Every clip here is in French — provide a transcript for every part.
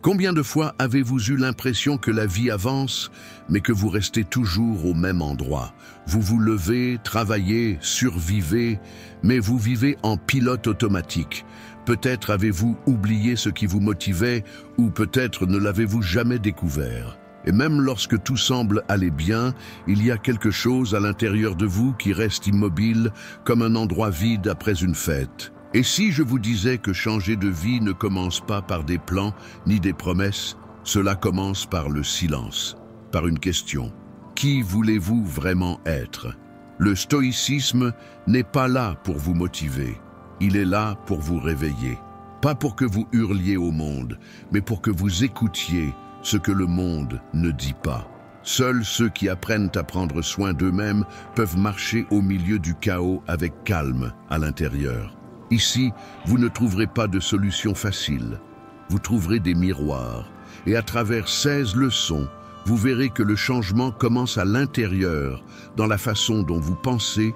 Combien de fois avez-vous eu l'impression que la vie avance, mais que vous restez toujours au même endroit? Vous vous levez, travaillez, survivez, mais vous vivez en pilote automatique. Peut-être avez-vous oublié ce qui vous motivait, ou peut-être ne l'avez-vous jamais découvert. Et même lorsque tout semble aller bien, il y a quelque chose à l'intérieur de vous qui reste immobile, comme un endroit vide après une fête. Et si je vous disais que changer de vie ne commence pas par des plans ni des promesses, cela commence par le silence, par une question. Qui voulez-vous vraiment être? Le stoïcisme n'est pas là pour vous motiver, il est là pour vous réveiller. Pas pour que vous hurliez au monde, mais pour que vous écoutiez ce que le monde ne dit pas. Seuls ceux qui apprennent à prendre soin d'eux-mêmes peuvent marcher au milieu du chaos avec calme à l'intérieur. Ici, vous ne trouverez pas de solution facile. Vous trouverez des miroirs. Et à travers 16 leçons, vous verrez que le changement commence à l'intérieur, dans la façon dont vous pensez,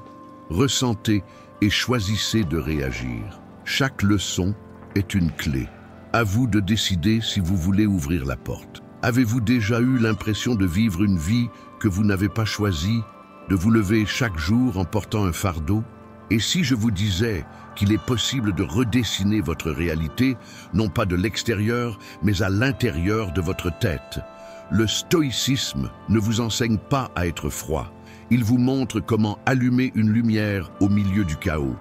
ressentez et choisissez de réagir. Chaque leçon est une clé. À vous de décider si vous voulez ouvrir la porte. Avez-vous déjà eu l'impression de vivre une vie que vous n'avez pas choisie, de vous lever chaque jour en portant un fardeau? Et si je vous disais qu'il est possible de redessiner votre réalité, non pas de l'extérieur, mais à l'intérieur de votre tête? Le stoïcisme ne vous enseigne pas à être froid. Il vous montre comment allumer une lumière au milieu du chaos,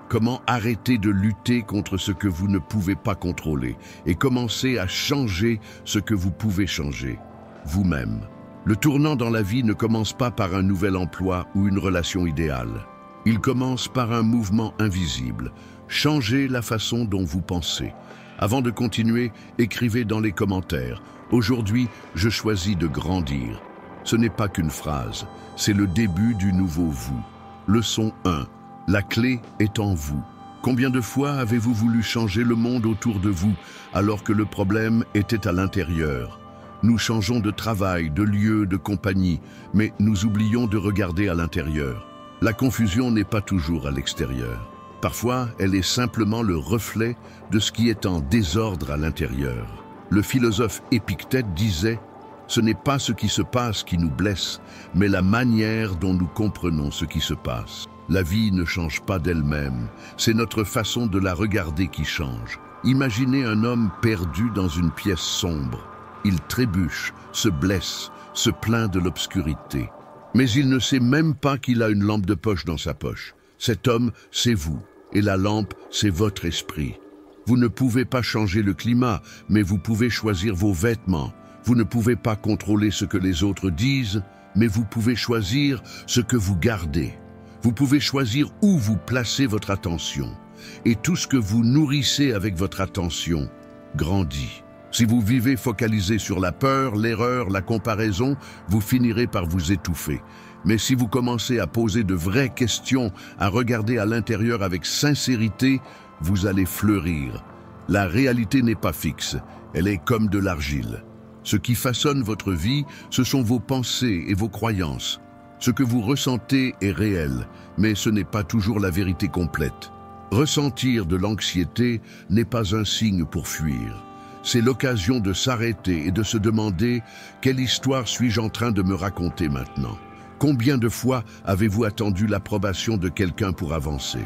comment arrêter de lutter contre ce que vous ne pouvez pas contrôler et commencer à changer ce que vous pouvez changer, vous-même. Le tournant dans la vie ne commence pas par un nouvel emploi ou une relation idéale. Il commence par un mouvement invisible. Changez la façon dont vous pensez. Avant de continuer, écrivez dans les commentaires. Aujourd'hui, je choisis de grandir. Ce n'est pas qu'une phrase, c'est le début du nouveau vous. Leçon 1. La clé est en vous. Combien de fois avez-vous voulu changer le monde autour de vous alors que le problème était à l'intérieur? Nous changeons de travail, de lieu, de compagnie, mais nous oublions de regarder à l'intérieur. La confusion n'est pas toujours à l'extérieur. Parfois, elle est simplement le reflet de ce qui est en désordre à l'intérieur. Le philosophe Épictète disait « Ce n'est pas ce qui se passe qui nous blesse, mais la manière dont nous comprenons ce qui se passe. » La vie ne change pas d'elle-même, c'est notre façon de la regarder qui change. Imaginez un homme perdu dans une pièce sombre. Il trébuche, se blesse, se plaint de l'obscurité. Mais il ne sait même pas qu'il a une lampe de poche dans sa poche. Cet homme, c'est vous, et la lampe, c'est votre esprit. Vous ne pouvez pas changer le climat, mais vous pouvez choisir vos vêtements. Vous ne pouvez pas contrôler ce que les autres disent, mais vous pouvez choisir ce que vous gardez. Vous pouvez choisir où vous placez votre attention. Et tout ce que vous nourrissez avec votre attention grandit. Si vous vivez focalisé sur la peur, l'erreur, la comparaison, vous finirez par vous étouffer. Mais si vous commencez à poser de vraies questions, à regarder à l'intérieur avec sincérité, vous allez fleurir. La réalité n'est pas fixe, elle est comme de l'argile. Ce qui façonne votre vie, ce sont vos pensées et vos croyances. Ce que vous ressentez est réel, mais ce n'est pas toujours la vérité complète. Ressentir de l'anxiété n'est pas un signe pour fuir. C'est l'occasion de s'arrêter et de se demander « Quelle histoire suis-je en train de me raconter maintenant ?» Combien de fois avez-vous attendu l'approbation de quelqu'un pour avancer?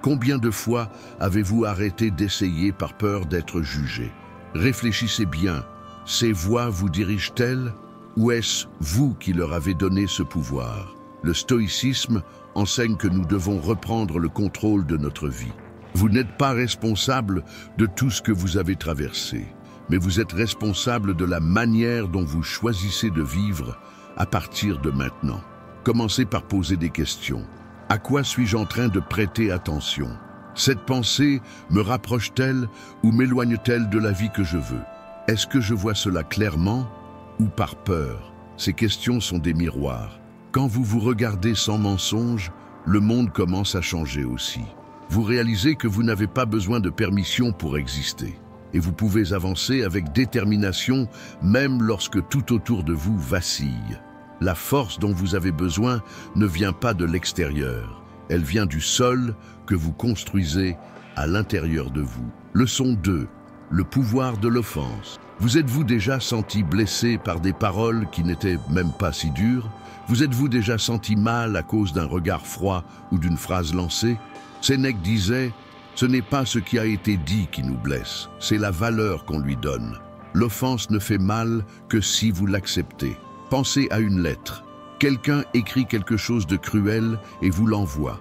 Combien de fois avez-vous arrêté d'essayer par peur d'être jugé? Réfléchissez bien, ces voix vous dirigent-elles? Ou est-ce vous qui leur avez donné ce pouvoir? Le stoïcisme enseigne que nous devons reprendre le contrôle de notre vie. Vous n'êtes pas responsable de tout ce que vous avez traversé, mais vous êtes responsable de la manière dont vous choisissez de vivre à partir de maintenant. Commencez par poser des questions. À quoi suis-je en train de prêter attention? Cette pensée me rapproche-t-elle ou m'éloigne-t-elle de la vie que je veux? Est-ce que je vois cela clairement ou par peur? Ces questions sont des miroirs. Quand vous vous regardez sans mensonge, le monde commence à changer aussi. Vous réalisez que vous n'avez pas besoin de permission pour exister. Et vous pouvez avancer avec détermination, même lorsque tout autour de vous vacille. La force dont vous avez besoin ne vient pas de l'extérieur. Elle vient du sol que vous construisez à l'intérieur de vous. Leçon 2. le pouvoir de l'offense. Vous êtes-vous déjà senti blessé par des paroles qui n'étaient même pas si dures? Vous êtes-vous déjà senti mal à cause d'un regard froid ou d'une phrase lancée? Sénèque disait « Ce n'est pas ce qui a été dit qui nous blesse, c'est la valeur qu'on lui donne. L'offense ne fait mal que si vous l'acceptez. » Pensez à une lettre. Quelqu'un écrit quelque chose de cruel et vous l'envoie.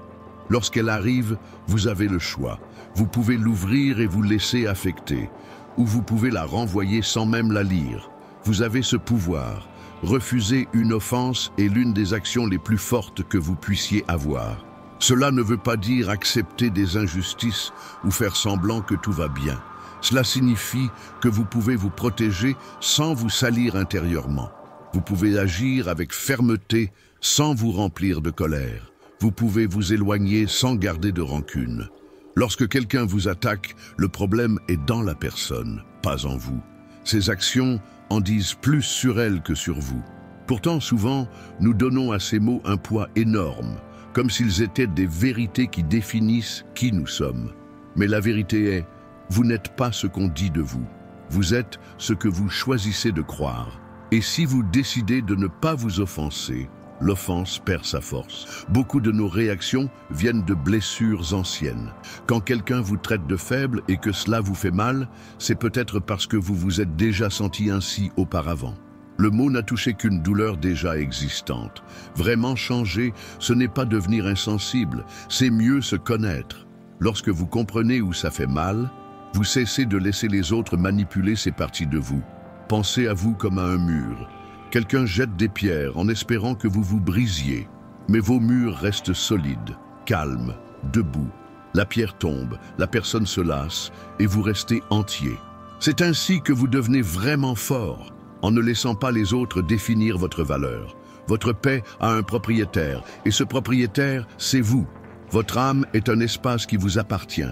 Lorsqu'elle arrive, vous avez le choix. Vous pouvez l'ouvrir et vous laisser affecter, ou vous pouvez la renvoyer sans même la lire. Vous avez ce pouvoir. Refuser une offense est l'une des actions les plus fortes que vous puissiez avoir. Cela ne veut pas dire accepter des injustices ou faire semblant que tout va bien. Cela signifie que vous pouvez vous protéger sans vous salir intérieurement. Vous pouvez agir avec fermeté sans vous remplir de colère. Vous pouvez vous éloigner sans garder de rancune. Lorsque quelqu'un vous attaque, le problème est dans la personne, pas en vous. Ces actions en disent plus sur elle que sur vous. Pourtant, souvent, nous donnons à ces mots un poids énorme, comme s'ils étaient des vérités qui définissent qui nous sommes. Mais la vérité est, vous n'êtes pas ce qu'on dit de vous. Vous êtes ce que vous choisissez de croire. Et si vous décidez de ne pas vous offenser, l'offense perd sa force. Beaucoup de nos réactions viennent de blessures anciennes. Quand quelqu'un vous traite de faible et que cela vous fait mal, c'est peut-être parce que vous vous êtes déjà senti ainsi auparavant. Le mot n'a touché qu'une douleur déjà existante. Vraiment changer, ce n'est pas devenir insensible, c'est mieux se connaître. Lorsque vous comprenez où ça fait mal, vous cessez de laisser les autres manipuler ces parties de vous. Pensez à vous comme à un mur. Quelqu'un jette des pierres en espérant que vous vous brisiez. Mais vos murs restent solides, calmes, debout. La pierre tombe, la personne se lasse et vous restez entier. C'est ainsi que vous devenez vraiment fort, en ne laissant pas les autres définir votre valeur. Votre paix a un propriétaire, et ce propriétaire, c'est vous. Votre âme est un espace qui vous appartient,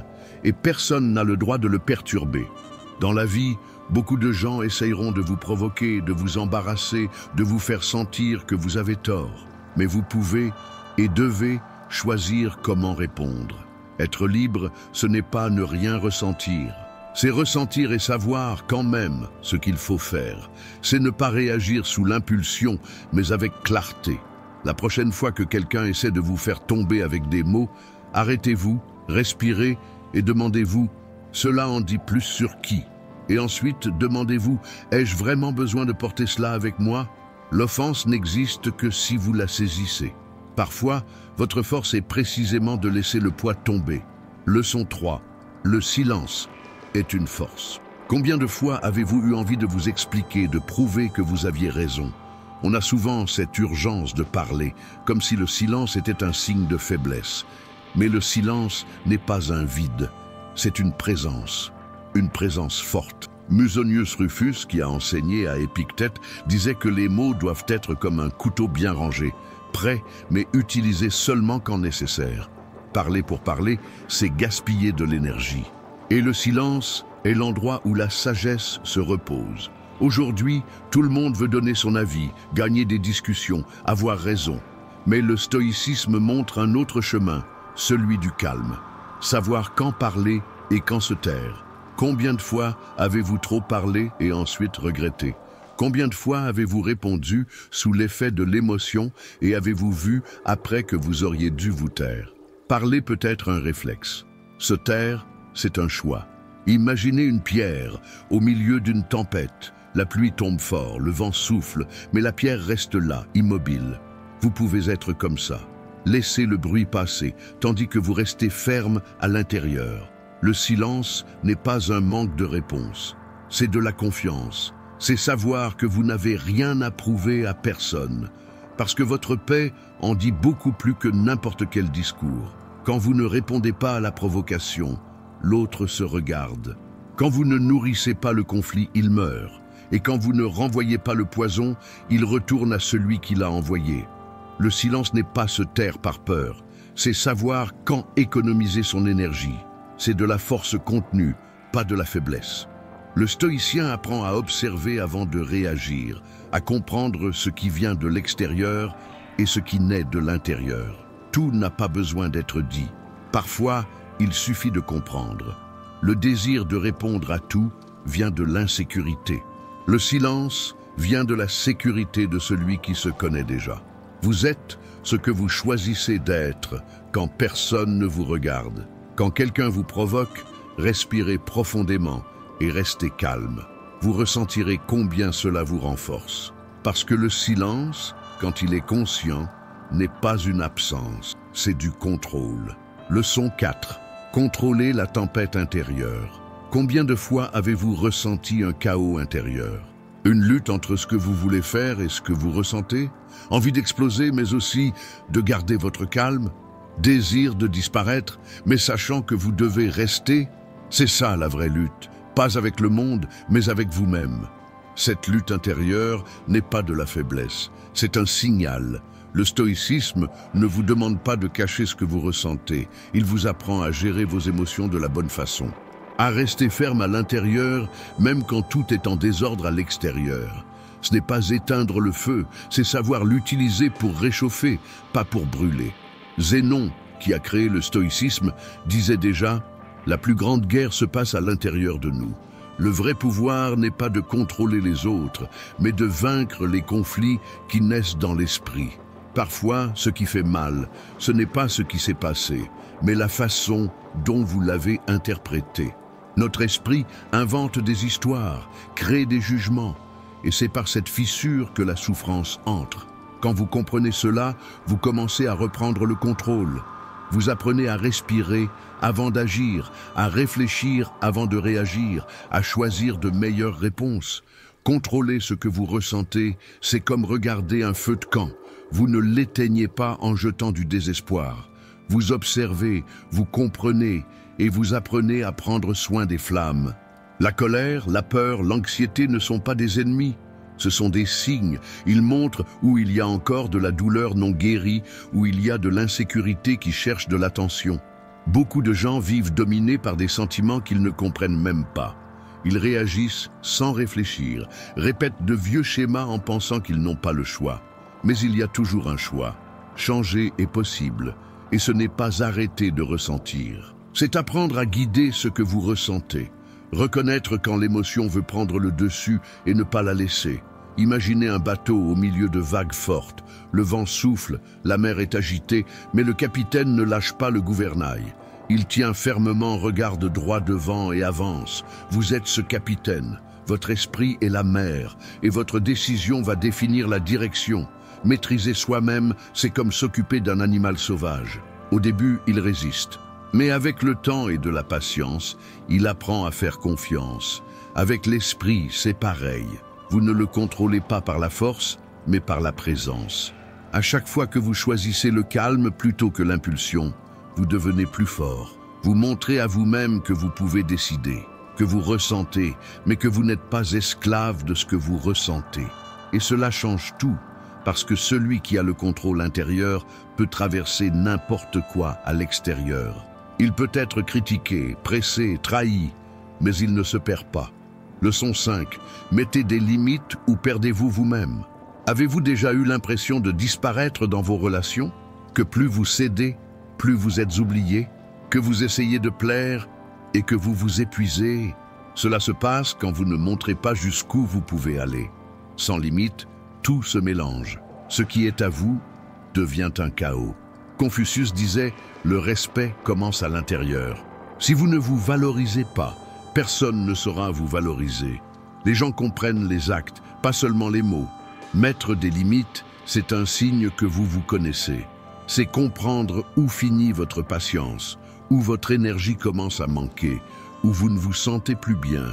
et personne n'a le droit de le perturber. Dans la vie, beaucoup de gens essayeront de vous provoquer, de vous embarrasser, de vous faire sentir que vous avez tort. Mais vous pouvez et devez choisir comment répondre. Être libre, ce n'est pas ne rien ressentir. C'est ressentir et savoir quand même ce qu'il faut faire. C'est ne pas réagir sous l'impulsion, mais avec clarté. La prochaine fois que quelqu'un essaie de vous faire tomber avec des mots, arrêtez-vous, respirez et demandez-vous « Cela en dit plus sur qui ?» Et ensuite, demandez-vous « Ai-je vraiment besoin de porter cela avec moi ?» L'offense n'existe que si vous la saisissez. Parfois, votre force est précisément de laisser le poids tomber. Leçon 3. Le silence est une force. Combien de fois avez-vous eu envie de vous expliquer, de prouver que vous aviez raison? On a souvent cette urgence de parler, comme si le silence était un signe de faiblesse. Mais le silence n'est pas un vide, c'est une présence forte. Musonius Rufus, qui a enseigné à Épictète, disait que les mots doivent être comme un couteau bien rangé, prêt mais utilisé seulement quand nécessaire. Parler pour parler, c'est gaspiller de l'énergie. Et le silence est l'endroit où la sagesse se repose. Aujourd'hui, tout le monde veut donner son avis, gagner des discussions, avoir raison. Mais le stoïcisme montre un autre chemin, celui du calme. Savoir quand parler et quand se taire. Combien de fois avez-vous trop parlé et ensuite regretté? Combien de fois avez-vous répondu sous l'effet de l'émotion et avez-vous vu après que vous auriez dû vous taire? Parler peut être un réflexe. Se taire, c'est un choix. Imaginez une pierre au milieu d'une tempête. La pluie tombe fort, le vent souffle, mais la pierre reste là, immobile. Vous pouvez être comme ça. Laissez le bruit passer, tandis que vous restez ferme à l'intérieur. Le silence n'est pas un manque de réponse. C'est de la confiance. C'est savoir que vous n'avez rien à prouver à personne. Parce que votre paix en dit beaucoup plus que n'importe quel discours. Quand vous ne répondez pas à la provocation, l'autre se regarde. Quand vous ne nourrissez pas le conflit, il meurt. Et quand vous ne renvoyez pas le poison, il retourne à celui qui l'a envoyé. Le silence n'est pas se taire par peur. C'est savoir quand économiser son énergie. C'est de la force contenue, pas de la faiblesse. Le stoïcien apprend à observer avant de réagir, à comprendre ce qui vient de l'extérieur et ce qui naît de l'intérieur. Tout n'a pas besoin d'être dit. Parfois, il suffit de comprendre. Le désir de répondre à tout vient de l'insécurité. Le silence vient de la sécurité de celui qui se connaît déjà. Vous êtes ce que vous choisissez d'être quand personne ne vous regarde. Quand quelqu'un vous provoque, respirez profondément et restez calme. Vous ressentirez combien cela vous renforce. Parce que le silence, quand il est conscient, n'est pas une absence, c'est du contrôle. Leçon 4. Contrôler la tempête intérieure. Combien de fois avez-vous ressenti un chaos intérieur? Une lutte entre ce que vous voulez faire et ce que vous ressentez? Envie d'exploser, mais aussi de garder votre calme? Désir de disparaître, mais sachant que vous devez rester? C'est ça la vraie lutte, pas avec le monde, mais avec vous-même. Cette lutte intérieure n'est pas de la faiblesse, c'est un signal. Le stoïcisme ne vous demande pas de cacher ce que vous ressentez, il vous apprend à gérer vos émotions de la bonne façon. À rester ferme à l'intérieur, même quand tout est en désordre à l'extérieur. Ce n'est pas éteindre le feu, c'est savoir l'utiliser pour réchauffer, pas pour brûler. Zénon, qui a créé le stoïcisme, disait déjà « La plus grande guerre se passe à l'intérieur de nous. Le vrai pouvoir n'est pas de contrôler les autres, mais de vaincre les conflits qui naissent dans l'esprit. Parfois, ce qui fait mal, ce n'est pas ce qui s'est passé, mais la façon dont vous l'avez interprété. Notre esprit invente des histoires, crée des jugements, et c'est par cette fissure que la souffrance entre. Quand vous comprenez cela, vous commencez à reprendre le contrôle. Vous apprenez à respirer avant d'agir, à réfléchir avant de réagir, à choisir de meilleures réponses. Contrôler ce que vous ressentez, c'est comme regarder un feu de camp. Vous ne l'éteignez pas en jetant du désespoir. Vous observez, vous comprenez et vous apprenez à prendre soin des flammes. La colère, la peur, l'anxiété ne sont pas des ennemis. Ce sont des signes. Ils montrent où il y a encore de la douleur non guérie, où il y a de l'insécurité qui cherche de l'attention. Beaucoup de gens vivent dominés par des sentiments qu'ils ne comprennent même pas. Ils réagissent sans réfléchir, répètent de vieux schémas en pensant qu'ils n'ont pas le choix. Mais il y a toujours un choix. Changer est possible, et ce n'est pas arrêter de ressentir. C'est apprendre à guider ce que vous ressentez. Reconnaître quand l'émotion veut prendre le dessus et ne pas la laisser. Imaginez un bateau au milieu de vagues fortes. Le vent souffle, la mer est agitée, mais le capitaine ne lâche pas le gouvernail. Il tient fermement, regarde droit devant et avance. Vous êtes ce capitaine. Votre esprit est la mer, et votre décision va définir la direction. Maîtriser soi-même, c'est comme s'occuper d'un animal sauvage. Au début, il résiste. Mais avec le temps et de la patience, il apprend à faire confiance. Avec l'esprit, c'est pareil. Vous ne le contrôlez pas par la force, mais par la présence. À chaque fois que vous choisissez le calme plutôt que l'impulsion, vous devenez plus fort. Vous montrez à vous-même que vous pouvez décider, que vous ressentez, mais que vous n'êtes pas esclave de ce que vous ressentez. Et cela change tout, parce que celui qui a le contrôle intérieur peut traverser n'importe quoi à l'extérieur. Il peut être critiqué, pressé, trahi, mais il ne se perd pas. Leçon 5. Mettez des limites ou perdez-vous vous-même. Avez-vous déjà eu l'impression de disparaître dans vos relations? Que plus vous cédez, plus vous êtes oublié? Que vous essayez de plaire et que vous vous épuisez? Cela se passe quand vous ne montrez pas jusqu'où vous pouvez aller. Sans limite, tout se mélange. Ce qui est à vous devient un chaos. Confucius disait « Le respect commence à l'intérieur ». Si vous ne vous valorisez pas, personne ne saura vous valoriser. Les gens comprennent les actes, pas seulement les mots. Mettre des limites, c'est un signe que vous vous connaissez. C'est comprendre où finit votre patience, où votre énergie commence à manquer, où vous ne vous sentez plus bien.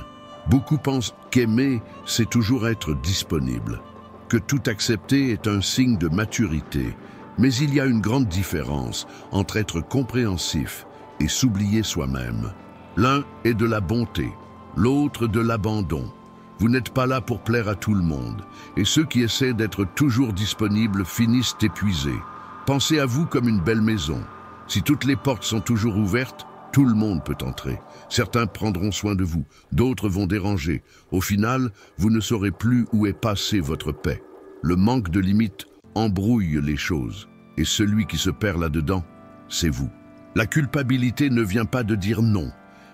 Beaucoup pensent qu'aimer, c'est toujours être disponible. Que tout accepter est un signe de maturité. Mais il y a une grande différence entre être compréhensif et s'oublier soi-même. L'un est de la bonté, l'autre de l'abandon. Vous n'êtes pas là pour plaire à tout le monde, et ceux qui essaient d'être toujours disponibles finissent épuisés. Pensez à vous comme une belle maison. Si toutes les portes sont toujours ouvertes, tout le monde peut entrer. Certains prendront soin de vous, d'autres vont déranger. Au final, vous ne saurez plus où est passée votre paix. Le manque de limites embrouille les choses, et celui qui se perd là-dedans, c'est vous. La culpabilité ne vient pas de dire non,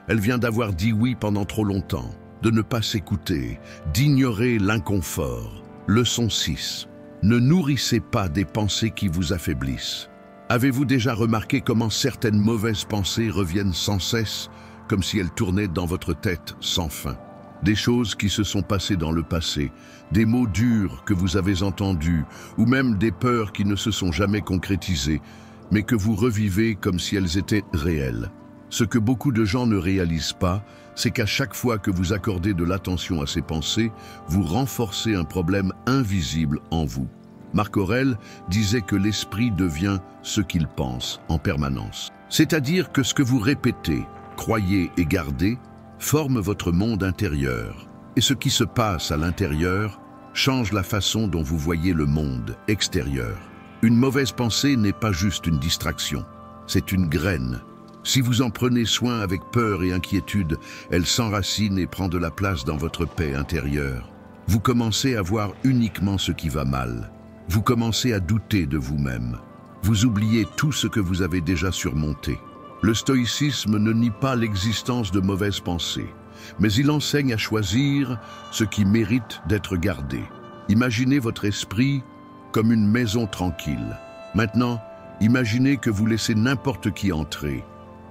elle vient d'avoir dit oui pendant trop longtemps. de ne pas s'écouter, d'ignorer l'inconfort. Leçon 6. Ne nourrissez pas des pensées qui vous affaiblissent. Avez-vous déjà remarqué comment certaines mauvaises pensées reviennent sans cesse, comme si elles tournaient dans votre tête sans fin? Des choses qui se sont passées dans le passé, des mots durs que vous avez entendus, ou même des peurs qui ne se sont jamais concrétisées, mais que vous revivez comme si elles étaient réelles. Ce que beaucoup de gens ne réalisent pas, c'est qu'à chaque fois que vous accordez de l'attention à ces pensées, vous renforcez un problème invisible en vous. Marc Aurèle disait que l'esprit devient ce qu'il pense en permanence. C'est-à-dire que ce que vous répétez, croyez et gardez, forme votre monde intérieur. Et ce qui se passe à l'intérieur change la façon dont vous voyez le monde extérieur. Une mauvaise pensée n'est pas juste une distraction, c'est une graine. Si vous en prenez soin avec peur et inquiétude, elle s'enracine et prend de la place dans votre paix intérieure. Vous commencez à voir uniquement ce qui va mal. Vous commencez à douter de vous-même. Vous oubliez tout ce que vous avez déjà surmonté. Le stoïcisme ne nie pas l'existence de mauvaises pensées, mais il enseigne à choisir ce qui mérite d'être gardé. Imaginez votre esprit comme une maison tranquille. Maintenant, imaginez que vous laissez n'importe qui entrer.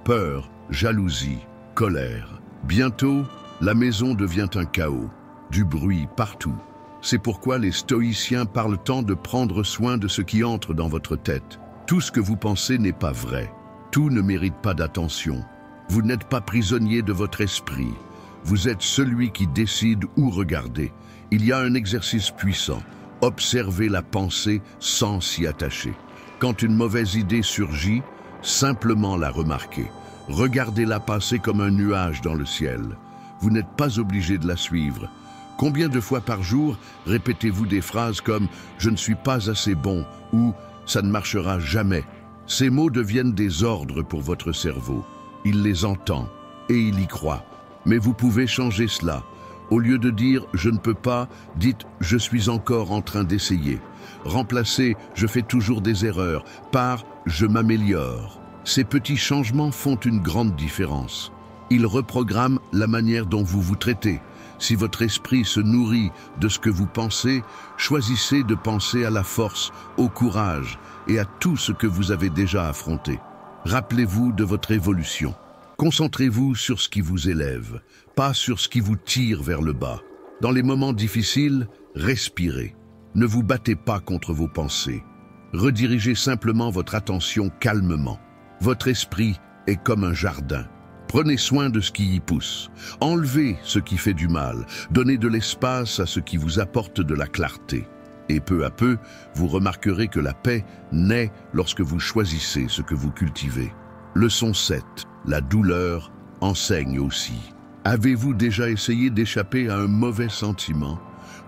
Peur, jalousie, colère. Bientôt, la maison devient un chaos, du bruit partout. C'est pourquoi les stoïciens parlent tant de prendre soin de ce qui entre dans votre tête. Tout ce que vous pensez n'est pas vrai. Tout ne mérite pas d'attention. Vous n'êtes pas prisonnier de votre esprit. Vous êtes celui qui décide où regarder. Il y a un exercice puissant. Observez la pensée sans s'y attacher. Quand une mauvaise idée surgit, simplement la remarquer. Regardez-la passer comme un nuage dans le ciel. Vous n'êtes pas obligé de la suivre. Combien de fois par jour répétez-vous des phrases comme « je ne suis pas assez bon » ou « ça ne marchera jamais ». Ces mots deviennent des ordres pour votre cerveau. Il les entend et il y croit. Mais vous pouvez changer cela. Au lieu de dire « je ne peux pas », dites « je suis encore en train d'essayer ». Remplacez « je fais toujours des erreurs » par « je m'améliore ». Ces petits changements font une grande différence. Ils reprogramment la manière dont vous vous traitez. Si votre esprit se nourrit de ce que vous pensez, choisissez de penser à la force, au courage et à tout ce que vous avez déjà affronté. Rappelez-vous de votre évolution. Concentrez-vous sur ce qui vous élève, pas sur ce qui vous tire vers le bas. Dans les moments difficiles, respirez. Ne vous battez pas contre vos pensées. Redirigez simplement votre attention calmement. Votre esprit est comme un jardin. Prenez soin de ce qui y pousse. Enlevez ce qui fait du mal. Donnez de l'espace à ce qui vous apporte de la clarté. Et peu à peu, vous remarquerez que la paix naît lorsque vous choisissez ce que vous cultivez. Leçon 7. La douleur enseigne aussi. Avez-vous déjà essayé d'échapper à un mauvais sentiment?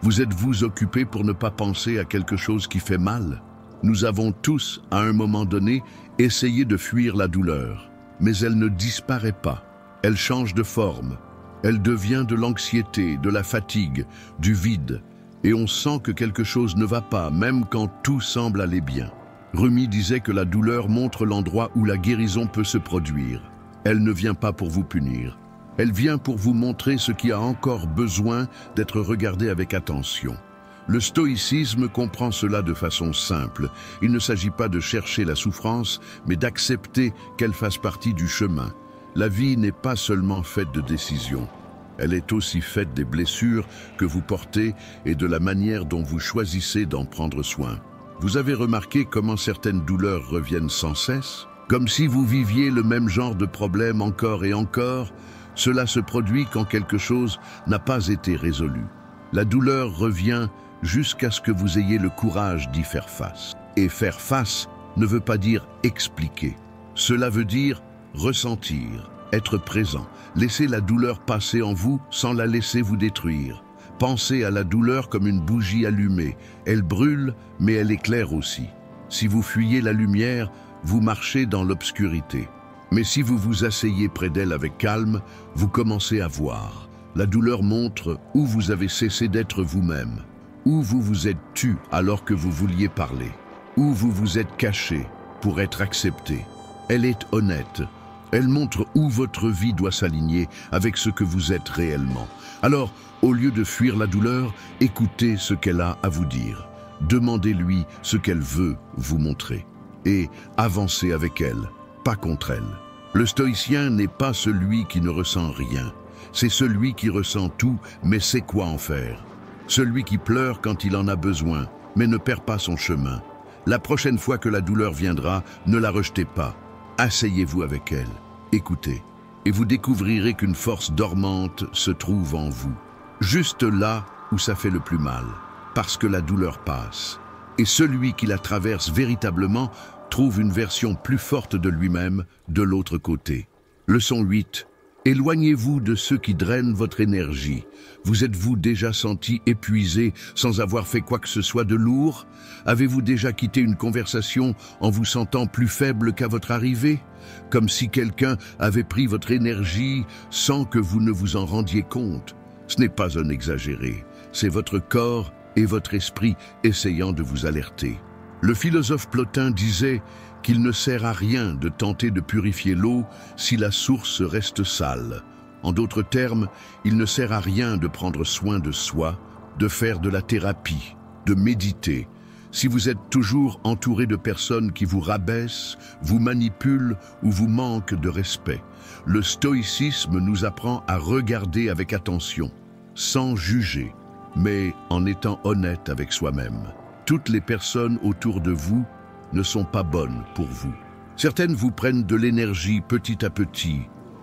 Vous êtes-vous occupé pour ne pas penser à quelque chose qui fait mal? Nous avons tous, à un moment donné, essayé de fuir la douleur. Mais elle ne disparaît pas. Elle change de forme. Elle devient de l'anxiété, de la fatigue, du vide. Et on sent que quelque chose ne va pas, même quand tout semble aller bien. Rumi disait que la douleur montre l'endroit où la guérison peut se produire. Elle ne vient pas pour vous punir. Elle vient pour vous montrer ce qui a encore besoin d'être regardé avec attention. Le stoïcisme comprend cela de façon simple. Il ne s'agit pas de chercher la souffrance, mais d'accepter qu'elle fasse partie du chemin. La vie n'est pas seulement faite de décisions. Elle est aussi faite des blessures que vous portez et de la manière dont vous choisissez d'en prendre soin. Vous avez remarqué comment certaines douleurs reviennent sans cesse? Comme si vous viviez le même genre de problème encore et encore? Cela se produit quand quelque chose n'a pas été résolu. La douleur revient jusqu'à ce que vous ayez le courage d'y faire face. Et faire face ne veut pas dire expliquer. Cela veut dire ressentir, être présent, laisser la douleur passer en vous sans la laisser vous détruire. Pensez à la douleur comme une bougie allumée. Elle brûle, mais elle éclaire aussi. Si vous fuyez la lumière, vous marchez dans l'obscurité. Mais si vous vous asseyez près d'elle avec calme, vous commencez à voir. La douleur montre où vous avez cessé d'être vous-même. Où vous vous êtes tu alors que vous vouliez parler. Où vous vous êtes caché pour être accepté. Elle est honnête. Elle montre où votre vie doit s'aligner avec ce que vous êtes réellement. Alors, au lieu de fuir la douleur, écoutez ce qu'elle a à vous dire. Demandez-lui ce qu'elle veut vous montrer. Et avancez avec elle, pas contre elle. Le stoïcien n'est pas celui qui ne ressent rien. C'est celui qui ressent tout, mais sait quoi en faire. Celui qui pleure quand il en a besoin, mais ne perd pas son chemin. La prochaine fois que la douleur viendra, ne la rejetez pas. Asseyez-vous avec elle, écoutez, et vous découvrirez qu'une force dormante se trouve en vous. Juste là où ça fait le plus mal, parce que la douleur passe. Et celui qui la traverse véritablement trouve une version plus forte de lui-même de l'autre côté. Leçon 8. Éloignez-vous de ceux qui drainent votre énergie. Vous êtes-vous déjà senti épuisé sans avoir fait quoi que ce soit de lourd? Avez-vous déjà quitté une conversation en vous sentant plus faible qu'à votre arrivée? Comme si quelqu'un avait pris votre énergie sans que vous ne vous en rendiez compte? Ce n'est pas un exagéré, c'est votre corps et votre esprit essayant de vous alerter. Le philosophe Plotin disait qu'il ne sert à rien de tenter de purifier l'eau si la source reste sale. En d'autres termes, il ne sert à rien de prendre soin de soi, de faire de la thérapie, de méditer, si vous êtes toujours entouré de personnes qui vous rabaissent, vous manipulent ou vous manquent de respect. Le stoïcisme nous apprend à regarder avec attention, sans juger, mais en étant honnête avec soi-même. Toutes les personnes autour de vous ne sont pas bonnes pour vous. Certaines vous prennent de l'énergie petit à petit,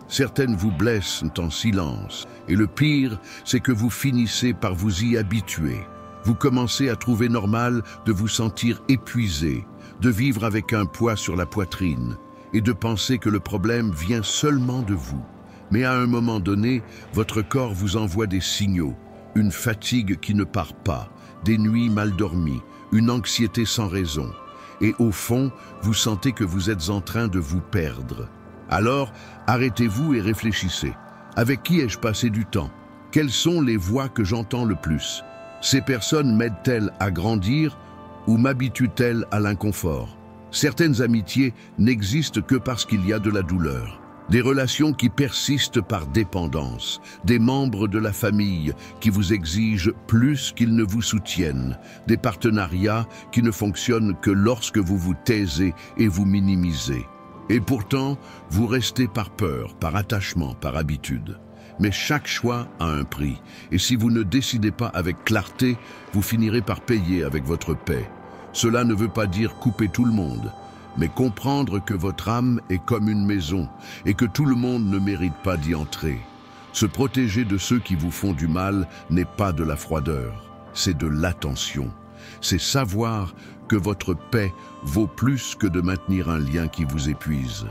certaines vous blessent en silence, et le pire, c'est que vous finissez par vous y habituer. Vous commencez à trouver normal de vous sentir épuisé, de vivre avec un poids sur la poitrine, et de penser que le problème vient seulement de vous. Mais à un moment donné, votre corps vous envoie des signaux, une fatigue qui ne part pas, des nuits mal dormies, une anxiété sans raison. Et au fond, vous sentez que vous êtes en train de vous perdre. Alors, arrêtez-vous et réfléchissez. Avec qui ai-je passé du temps? Quelles sont les voix que j'entends le plus? Ces personnes m'aident-elles à grandir ou m'habituent-elles à l'inconfort? Certaines amitiés n'existent que parce qu'il y a de la douleur. Des relations qui persistent par dépendance, des membres de la famille qui vous exigent plus qu'ils ne vous soutiennent, des partenariats qui ne fonctionnent que lorsque vous vous taisez et vous minimisez. Et pourtant, vous restez par peur, par attachement, par habitude. Mais chaque choix a un prix, et si vous ne décidez pas avec clarté, vous finirez par payer avec votre paix. Cela ne veut pas dire couper tout le monde, mais comprendre que votre âme est comme une maison et que tout le monde ne mérite pas d'y entrer. Se protéger de ceux qui vous font du mal n'est pas de la froideur, c'est de l'attention. C'est savoir que votre paix vaut plus que de maintenir un lien qui vous épuise.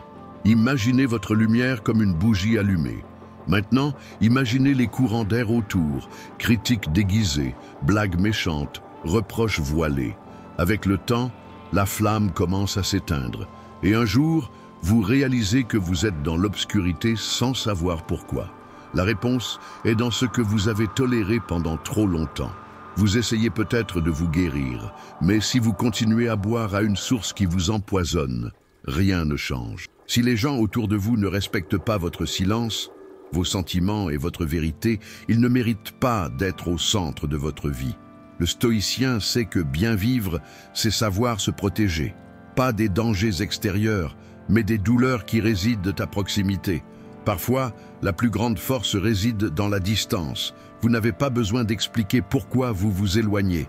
Imaginez votre lumière comme une bougie allumée. Maintenant, imaginez les courants d'air autour, critiques déguisées, blagues méchantes, reproches voilés. Avec le temps, la flamme commence à s'éteindre, et un jour, vous réalisez que vous êtes dans l'obscurité sans savoir pourquoi. La réponse est dans ce que vous avez toléré pendant trop longtemps. Vous essayez peut-être de vous guérir, mais si vous continuez à boire à une source qui vous empoisonne, rien ne change. Si les gens autour de vous ne respectent pas votre silence, vos sentiments et votre vérité, ils ne méritent pas d'être au centre de votre vie. Le stoïcien sait que bien vivre, c'est savoir se protéger. Pas des dangers extérieurs, mais des douleurs qui résident à proximité. Parfois, la plus grande force réside dans la distance. Vous n'avez pas besoin d'expliquer pourquoi vous vous éloignez.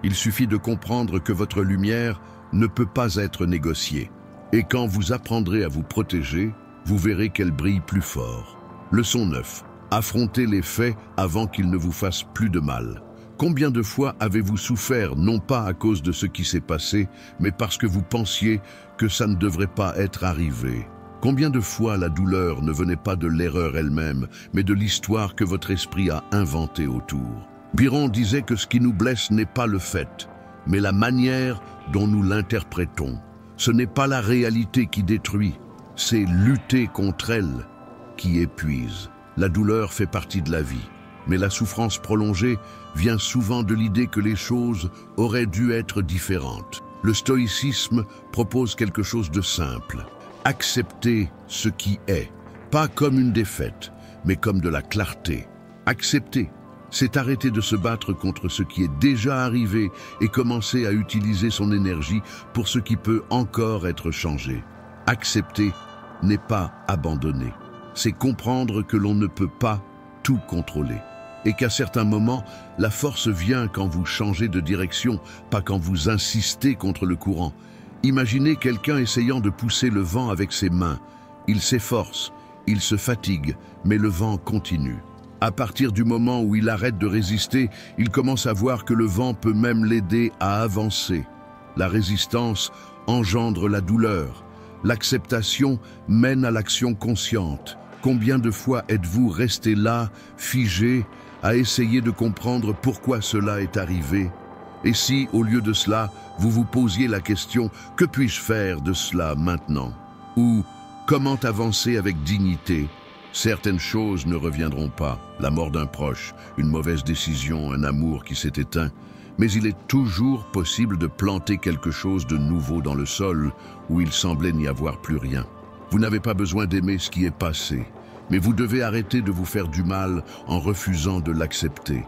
Il suffit de comprendre que votre lumière ne peut pas être négociée. Et quand vous apprendrez à vous protéger, vous verrez qu'elle brille plus fort. Leçon 9. Affrontez les faits avant qu'ils ne vous fassent plus de mal. Combien de fois avez-vous souffert, non pas à cause de ce qui s'est passé, mais parce que vous pensiez que ça ne devrait pas être arrivé? Combien de fois la douleur ne venait pas de l'erreur elle-même, mais de l'histoire que votre esprit a inventée autour? Byron disait que ce qui nous blesse n'est pas le fait, mais la manière dont nous l'interprétons. Ce n'est pas la réalité qui détruit, c'est lutter contre elle qui épuise. La douleur fait partie de la vie, mais la souffrance prolongée vient souvent de l'idée que les choses auraient dû être différentes. Le stoïcisme propose quelque chose de simple. Accepter ce qui est, pas comme une défaite, mais comme de la clarté. Accepter, c'est arrêter de se battre contre ce qui est déjà arrivé et commencer à utiliser son énergie pour ce qui peut encore être changé. Accepter n'est pas abandonner. C'est comprendre que l'on ne peut pas tout contrôler. Et qu'à certains moments, la force vient quand vous changez de direction, pas quand vous insistez contre le courant. Imaginez quelqu'un essayant de pousser le vent avec ses mains. Il s'efforce, il se fatigue, mais le vent continue. À partir du moment où il arrête de résister, il commence à voir que le vent peut même l'aider à avancer. La résistance engendre la douleur. L'acceptation mène à l'action consciente. Combien de fois êtes-vous resté là, figé, à essayer de comprendre pourquoi cela est arrivé? Et si, au lieu de cela, vous vous posiez la question « Que puis-je faire de cela maintenant ?» ou « Comment avancer avec dignité ?» Certaines choses ne reviendront pas, la mort d'un proche, une mauvaise décision, un amour qui s'est éteint, mais il est toujours possible de planter quelque chose de nouveau dans le sol où il semblait n'y avoir plus rien. Vous n'avez pas besoin d'aimer ce qui est passé, mais vous devez arrêter de vous faire du mal en refusant de l'accepter.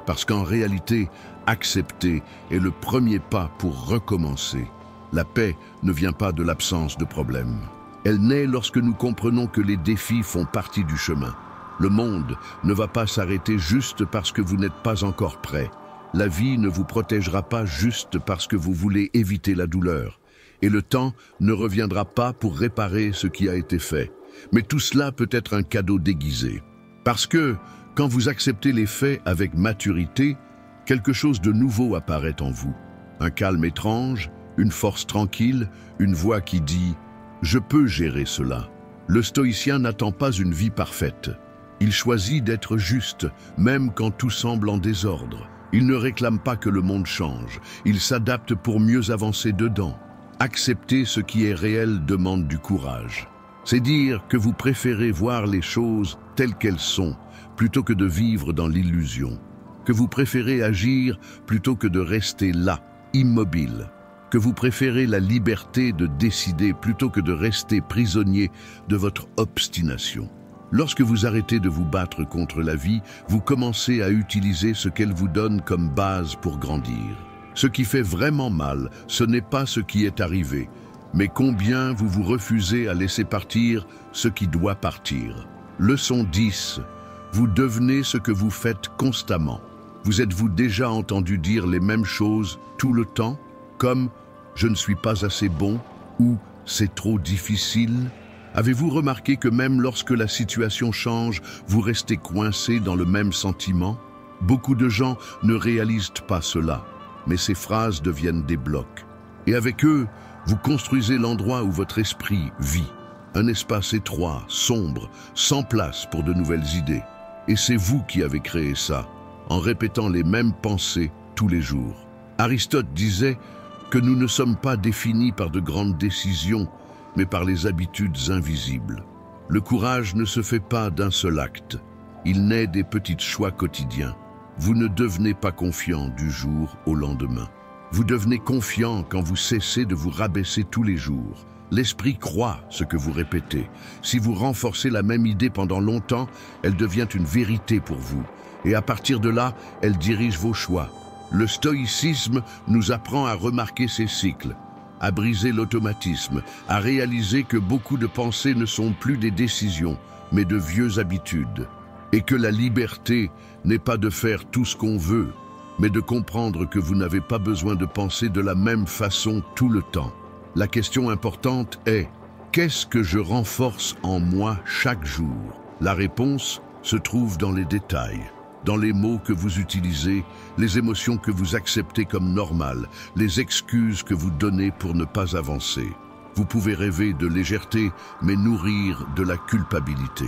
Parce qu'en réalité, accepter est le premier pas pour recommencer. La paix ne vient pas de l'absence de problèmes. Elle naît lorsque nous comprenons que les défis font partie du chemin. Le monde ne va pas s'arrêter juste parce que vous n'êtes pas encore prêt. La vie ne vous protégera pas juste parce que vous voulez éviter la douleur. Et le temps ne reviendra pas pour réparer ce qui a été fait. Mais tout cela peut être un cadeau déguisé. Parce que, quand vous acceptez les faits avec maturité, quelque chose de nouveau apparaît en vous. Un calme étrange, une force tranquille, une voix qui dit « Je peux gérer cela ». Le stoïcien n'attend pas une vie parfaite. Il choisit d'être juste, même quand tout semble en désordre. Il ne réclame pas que le monde change. Il s'adapte pour mieux avancer dedans. Accepter ce qui est réel demande du courage. C'est dire que vous préférez voir les choses telles qu'elles sont, plutôt que de vivre dans l'illusion. Que vous préférez agir plutôt que de rester là, immobile. Que vous préférez la liberté de décider plutôt que de rester prisonnier de votre obstination. Lorsque vous arrêtez de vous battre contre la vie, vous commencez à utiliser ce qu'elle vous donne comme base pour grandir. Ce qui fait vraiment mal, ce n'est pas ce qui est arrivé, mais combien vous vous refusez à laisser partir ce qui doit partir. Leçon 10. Vous devenez ce que vous faites constamment. Vous êtes-vous déjà entendu dire les mêmes choses tout le temps, comme « je ne suis pas assez bon » ou « c'est trop difficile ». Avez-vous remarqué que même lorsque la situation change, vous restez coincé dans le même sentiment? Beaucoup de gens ne réalisent pas cela, mais ces phrases deviennent des blocs. Et avec eux, vous construisez l'endroit où votre esprit vit. Un espace étroit, sombre, sans place pour de nouvelles idées. Et c'est vous qui avez créé ça, en répétant les mêmes pensées tous les jours. Aristote disait que nous ne sommes pas définis par de grandes décisions, mais par les habitudes invisibles. Le courage ne se fait pas d'un seul acte. Il naît des petits choix quotidiens. Vous ne devenez pas confiant du jour au lendemain. Vous devenez confiant quand vous cessez de vous rabaisser tous les jours. L'esprit croit ce que vous répétez. Si vous renforcez la même idée pendant longtemps, elle devient une vérité pour vous. Et à partir de là, elle dirige vos choix. Le stoïcisme nous apprend à remarquer ces cycles, à briser l'automatisme, à réaliser que beaucoup de pensées ne sont plus des décisions, mais de vieux habitudes. Et que la liberté n'est pas de faire tout ce qu'on veut, mais de comprendre que vous n'avez pas besoin de penser de la même façon tout le temps. La question importante est « Qu'est-ce que je renforce en moi chaque jour ?» La réponse se trouve dans les détails. Dans les mots que vous utilisez, les émotions que vous acceptez comme normales, les excuses que vous donnez pour ne pas avancer. Vous pouvez rêver de légèreté, mais nourrir de la culpabilité.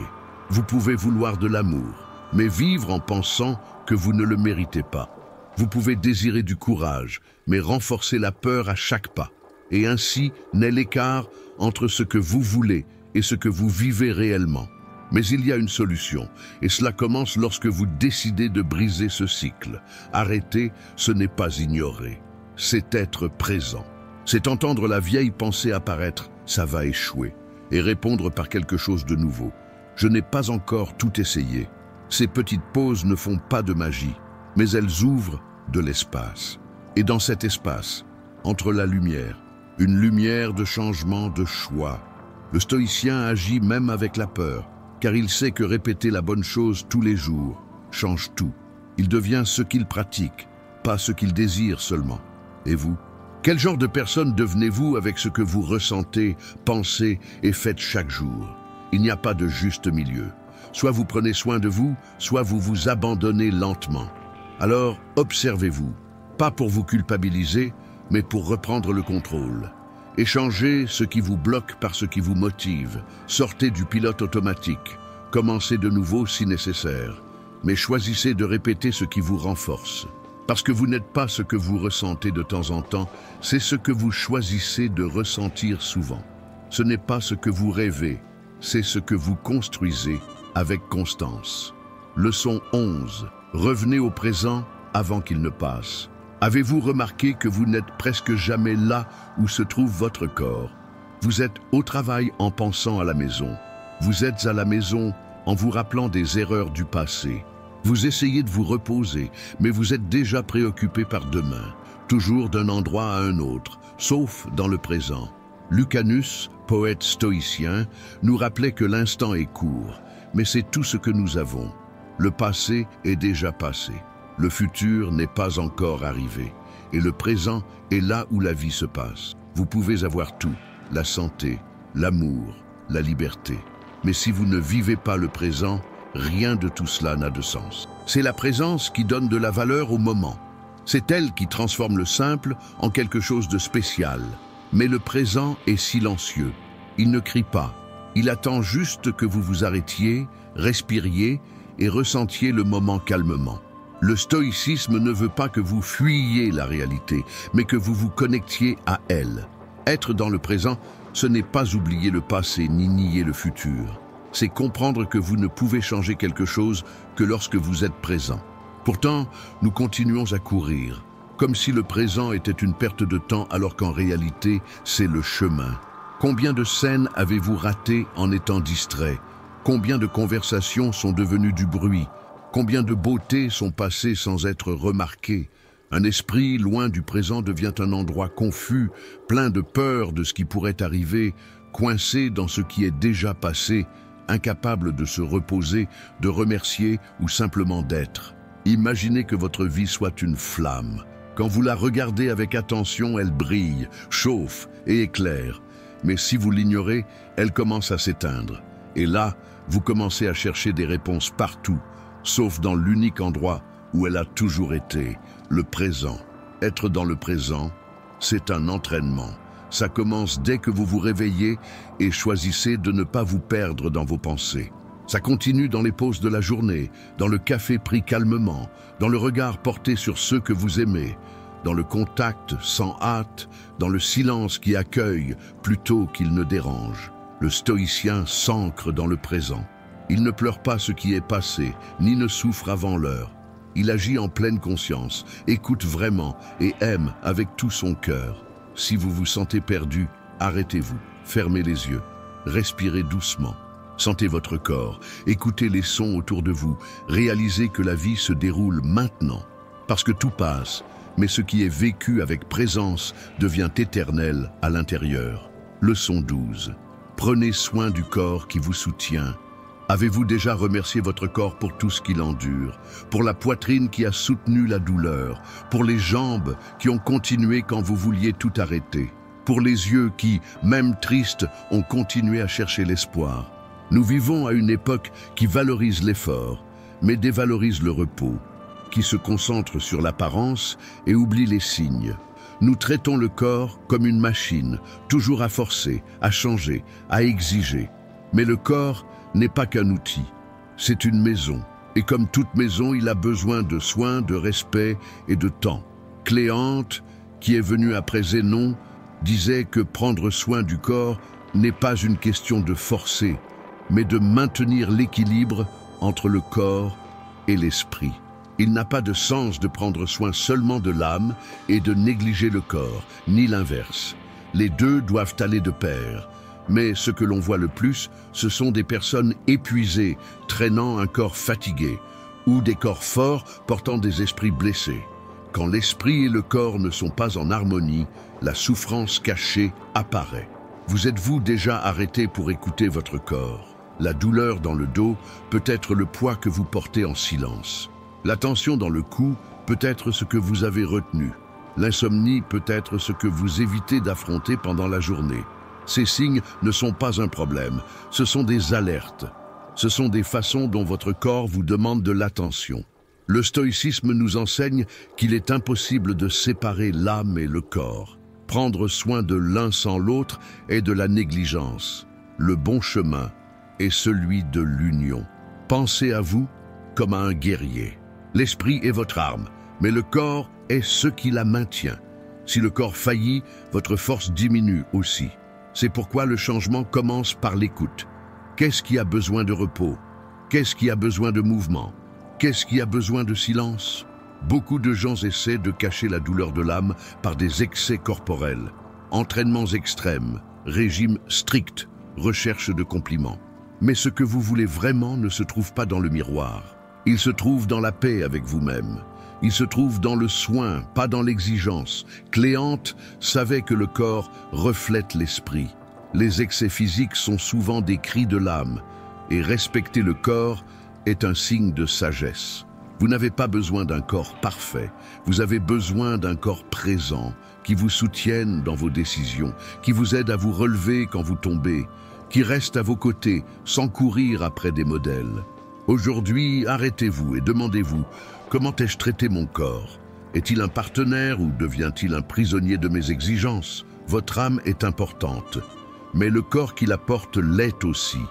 Vous pouvez vouloir de l'amour, mais vivre en pensant que vous ne le méritez pas. Vous pouvez désirer du courage, mais renforcer la peur à chaque pas. Et ainsi naît l'écart entre ce que vous voulez et ce que vous vivez réellement. Mais il y a une solution, et cela commence lorsque vous décidez de briser ce cycle. Arrêter, ce n'est pas ignorer, c'est être présent. C'est entendre la vieille pensée apparaître, ça va échouer. et répondre par quelque chose de nouveau. Je n'ai pas encore tout essayé. Ces petites pauses ne font pas de magie, mais elles ouvrent de l'espace. Et dans cet espace, entre la lumière, une lumière de changement, de choix. Le stoïcien agit même avec la peur, car il sait que répéter la bonne chose tous les jours change tout. Il devient ce qu'il pratique, pas ce qu'il désire seulement. Et vous? Quel genre de personne devenez-vous avec ce que vous ressentez, pensez et faites chaque jour? Il n'y a pas de juste milieu. Soit vous prenez soin de vous, soit vous vous abandonnez lentement. Alors, observez-vous, pas pour vous culpabiliser, mais pour reprendre le contrôle. Échangez ce qui vous bloque par ce qui vous motive. Sortez du pilote automatique. Commencez de nouveau si nécessaire. Mais choisissez de répéter ce qui vous renforce. Parce que vous n'êtes pas ce que vous ressentez de temps en temps, c'est ce que vous choisissez de ressentir souvent. Ce n'est pas ce que vous rêvez, c'est ce que vous construisez avec constance. Leçon 11. Revenez au présent avant qu'il ne passe. Avez-vous remarqué que vous n'êtes presque jamais là où se trouve votre corps? Vous êtes au travail en pensant à la maison. Vous êtes à la maison en vous rappelant des erreurs du passé. Vous essayez de vous reposer, mais vous êtes déjà préoccupé par demain, toujours d'un endroit à un autre, sauf dans le présent. Lucanus, poète stoïcien, nous rappelait que l'instant est court, mais c'est tout ce que nous avons. Le passé est déjà passé, le futur n'est pas encore arrivé, et le présent est là où la vie se passe. Vous pouvez avoir tout, la santé, l'amour, la liberté. Mais si vous ne vivez pas le présent, rien de tout cela n'a de sens. C'est la présence qui donne de la valeur au moment. C'est elle qui transforme le simple en quelque chose de spécial. Mais le présent est silencieux. Il ne crie pas. Il attend juste que vous vous arrêtiez, respiriez et ressentiez le moment calmement. Le stoïcisme ne veut pas que vous fuyiez la réalité, mais que vous vous connectiez à elle. Être dans le présent, ce n'est pas oublier le passé ni nier le futur. C'est comprendre que vous ne pouvez changer quelque chose que lorsque vous êtes présent. Pourtant, nous continuons à courir, comme si le présent était une perte de temps alors qu'en réalité, c'est le chemin. Combien de scènes avez-vous ratées en étant distrait? Combien de conversations sont devenues du bruit? Combien de beautés sont passées sans être remarquées? Un esprit loin du présent devient un endroit confus, plein de peur de ce qui pourrait arriver, coincé dans ce qui est déjà passé, incapable de se reposer, de remercier ou simplement d'être. Imaginez que votre vie soit une flamme. Quand vous la regardez avec attention, elle brille, chauffe et éclaire. Mais si vous l'ignorez, elle commence à s'éteindre. Et là, vous commencez à chercher des réponses partout, sauf dans l'unique endroit où elle a toujours été, le présent. Être dans le présent, c'est un entraînement. Ça commence dès que vous vous réveillez et choisissez de ne pas vous perdre dans vos pensées. Ça continue dans les pauses de la journée, dans le café pris calmement, dans le regard porté sur ceux que vous aimez, dans le contact sans hâte, dans le silence qui accueille plutôt qu'il ne dérange. Le stoïcien s'ancre dans le présent. Il ne pleure pas ce qui est passé, ni ne souffre avant l'heure. Il agit en pleine conscience, écoute vraiment et aime avec tout son cœur. Si vous vous sentez perdu, arrêtez-vous, fermez les yeux, respirez doucement. Sentez votre corps, écoutez les sons autour de vous, réalisez que la vie se déroule maintenant. Parce que tout passe, mais ce qui est vécu avec présence devient éternel à l'intérieur. Leçon 12. Prenez soin du corps qui vous soutient. Avez-vous déjà remercié votre corps pour tout ce qu'il endure, pour la poitrine qui a soutenu la douleur, pour les jambes qui ont continué quand vous vouliez tout arrêter, pour les yeux qui, même tristes, ont continué à chercher l'espoir? Nous vivons à une époque qui valorise l'effort, mais dévalorise le repos, qui se concentre sur l'apparence et oublie les signes. Nous traitons le corps comme une machine, toujours à forcer, à changer, à exiger. Mais le corps n'est pas qu'un outil, c'est une maison. Et comme toute maison, il a besoin de soins, de respect et de temps. Cléante, qui est venue après Zénon, disait que prendre soin du corps n'est pas une question de forcer, mais de maintenir l'équilibre entre le corps et l'esprit. Il n'a pas de sens de prendre soin seulement de l'âme et de négliger le corps, ni l'inverse. Les deux doivent aller de pair. Mais ce que l'on voit le plus, ce sont des personnes épuisées, traînant un corps fatigué, ou des corps forts portant des esprits blessés. Quand l'esprit et le corps ne sont pas en harmonie, la souffrance cachée apparaît. Vous êtes-vous déjà arrêté pour écouter votre corps? La douleur dans le dos peut être le poids que vous portez en silence. La tension dans le cou peut être ce que vous avez retenu. L'insomnie peut être ce que vous évitez d'affronter pendant la journée. Ces signes ne sont pas un problème, ce sont des alertes. Ce sont des façons dont votre corps vous demande de l'attention. Le stoïcisme nous enseigne qu'il est impossible de séparer l'âme et le corps. Prendre soin de l'un sans l'autre est de la négligence. Le bon chemin est celui de l'union. Pensez à vous comme à un guerrier. L'esprit est votre arme, mais le corps est ce qui la maintient. Si le corps faillit, votre force diminue aussi. C'est pourquoi le changement commence par l'écoute. Qu'est-ce qui a besoin de repos? Qu'est-ce qui a besoin de mouvement? Qu'est-ce qui a besoin de silence? Beaucoup de gens essaient de cacher la douleur de l'âme par des excès corporels, entraînements extrêmes, régime strict, recherche de compliments. Mais ce que vous voulez vraiment ne se trouve pas dans le miroir. Il se trouve dans la paix avec vous-même. Il se trouve dans le soin, pas dans l'exigence. Cléante savait que le corps reflète l'esprit. Les excès physiques sont souvent des cris de l'âme, et respecter le corps est un signe de sagesse. Vous n'avez pas besoin d'un corps parfait, vous avez besoin d'un corps présent, qui vous soutienne dans vos décisions, qui vous aide à vous relever quand vous tombez, qui reste à vos côtés sans courir après des modèles. Aujourd'hui, arrêtez-vous et demandez-vous, comment ai-je traité mon corps? Est-il un partenaire ou devient-il un prisonnier de mes exigences? Votre âme est importante, mais le corps qui la porte l'est aussi,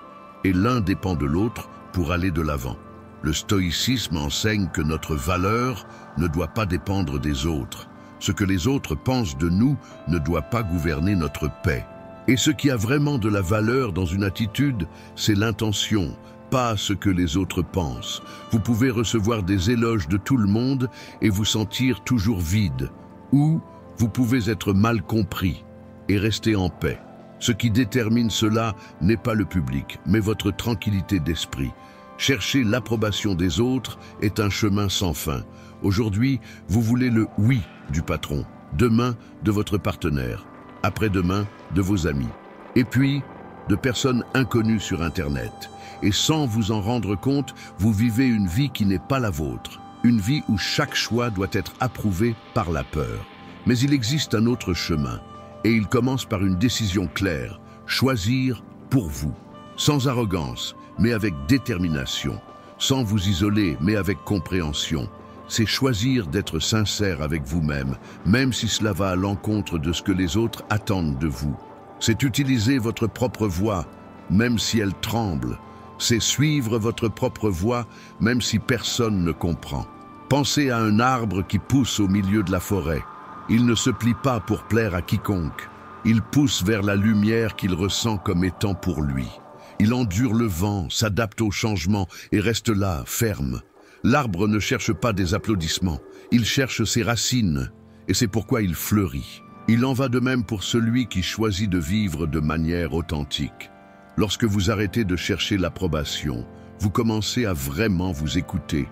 et l'un dépend de l'autre pour aller de l'avant. Le stoïcisme enseigne que notre valeur ne doit pas dépendre des autres. Ce que les autres pensent de nous ne doit pas gouverner notre paix. Et ce qui a vraiment de la valeur dans une attitude, c'est l'intention, pas ce que les autres pensent. Vous pouvez recevoir des éloges de tout le monde et vous sentir toujours vide. Ou vous pouvez être mal compris et rester en paix. Ce qui détermine cela n'est pas le public, mais votre tranquillité d'esprit. Chercher l'approbation des autres est un chemin sans fin. Aujourd'hui, vous voulez le « oui » du patron, demain de votre partenaire, après-demain de vos amis, et puis de personnes inconnues sur Internet. Et sans vous en rendre compte, vous vivez une vie qui n'est pas la vôtre, une vie où chaque choix doit être approuvé par la peur. Mais il existe un autre chemin, et il commence par une décision claire, choisir pour vous, sans arrogance, mais avec détermination, sans vous isoler, mais avec compréhension. C'est choisir d'être sincère avec vous-même, même si cela va à l'encontre de ce que les autres attendent de vous. C'est utiliser votre propre voix, même si elle tremble. C'est suivre votre propre voix, même si personne ne comprend. Pensez à un arbre qui pousse au milieu de la forêt. Il ne se plie pas pour plaire à quiconque. Il pousse vers la lumière qu'il ressent comme étant pour lui. Il endure le vent, s'adapte au changement et reste là, ferme. L'arbre ne cherche pas des applaudissements, il cherche ses racines, et c'est pourquoi il fleurit. Il en va de même pour celui qui choisit de vivre de manière authentique. Lorsque vous arrêtez de chercher l'approbation, vous commencez à vraiment vous écouter.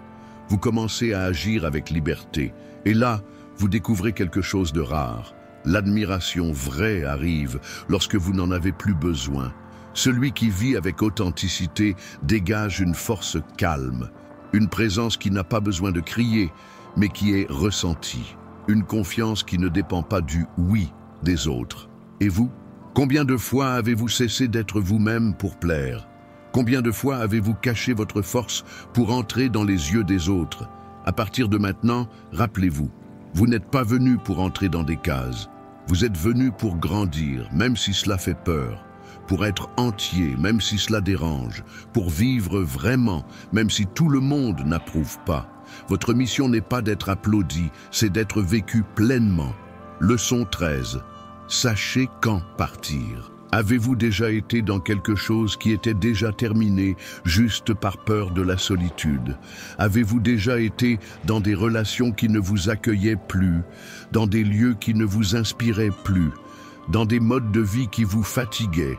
Vous commencez à agir avec liberté. Et là, vous découvrez quelque chose de rare. L'admiration vraie arrive lorsque vous n'en avez plus besoin. Celui qui vit avec authenticité dégage une force calme, une présence qui n'a pas besoin de crier, mais qui est ressentie, une confiance qui ne dépend pas du « oui » des autres. Et vous? Combien de fois avez-vous cessé d'être vous-même pour plaire? Combien de fois avez-vous caché votre force pour entrer dans les yeux des autres? À partir de maintenant, rappelez-vous, vous n'êtes pas venu pour entrer dans des cases. Vous êtes venu pour grandir, même si cela fait peur. Pour être entier, même si cela dérange, pour vivre vraiment, même si tout le monde n'approuve pas. Votre mission n'est pas d'être applaudi, c'est d'être vécu pleinement. Leçon 13. Sachez quand partir. Avez-vous déjà été dans quelque chose qui était déjà terminé, juste par peur de la solitude? Avez-vous déjà été dans des relations qui ne vous accueillaient plus, dans des lieux qui ne vous inspiraient plus, dans des modes de vie qui vous fatiguaient,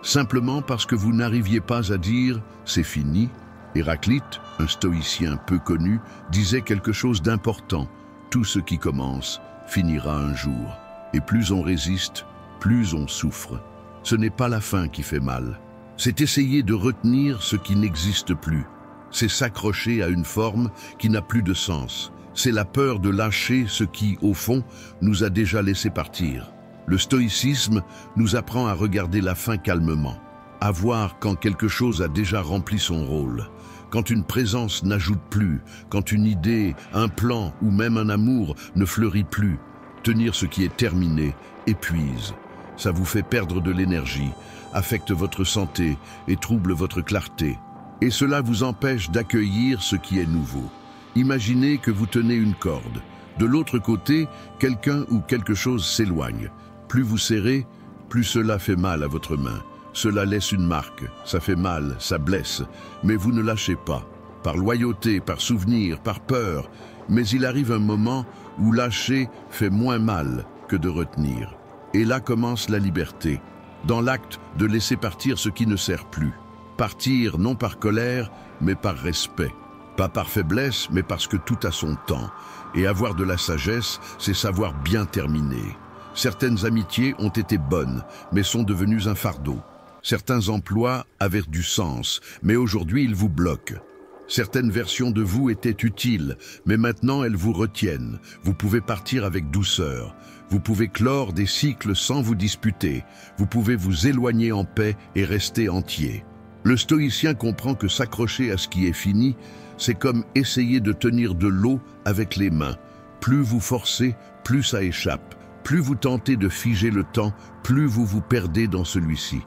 simplement parce que vous n'arriviez pas à dire « c'est fini ». Héraclite, un stoïcien peu connu, disait quelque chose d'important. Tout ce qui commence finira un jour. Et plus on résiste, plus on souffre. Ce n'est pas la fin qui fait mal. C'est essayer de retenir ce qui n'existe plus. C'est s'accrocher à une forme qui n'a plus de sens. C'est la peur de lâcher ce qui, au fond, nous a déjà laissé partir. Le stoïcisme nous apprend à regarder la fin calmement, à voir quand quelque chose a déjà rempli son rôle, quand une présence n'ajoute plus, quand une idée, un plan ou même un amour ne fleurit plus. Tenir ce qui est terminé épuise. Ça vous fait perdre de l'énergie, affecte votre santé et trouble votre clarté. Et cela vous empêche d'accueillir ce qui est nouveau. Imaginez que vous tenez une corde. De l'autre côté, quelqu'un ou quelque chose s'éloigne. Plus vous serrez, plus cela fait mal à votre main. Cela laisse une marque, ça fait mal, ça blesse, mais vous ne lâchez pas. Par loyauté, par souvenir, par peur. Mais il arrive un moment où lâcher fait moins mal que de retenir. Et là commence la liberté, dans l'acte de laisser partir ce qui ne sert plus. Partir non par colère, mais par respect. Pas par faiblesse, mais parce que tout a son temps. Et avoir de la sagesse, c'est savoir bien terminer. Certaines amitiés ont été bonnes, mais sont devenues un fardeau. Certains emplois avaient du sens, mais aujourd'hui ils vous bloquent. Certaines versions de vous étaient utiles, mais maintenant elles vous retiennent. Vous pouvez partir avec douceur. Vous pouvez clore des cycles sans vous disputer. Vous pouvez vous éloigner en paix et rester entier. Le stoïcien comprend que s'accrocher à ce qui est fini, c'est comme essayer de tenir de l'eau avec les mains. Plus vous forcez, plus ça échappe. Plus vous tentez de figer le temps, plus vous vous perdez dans celui-ci.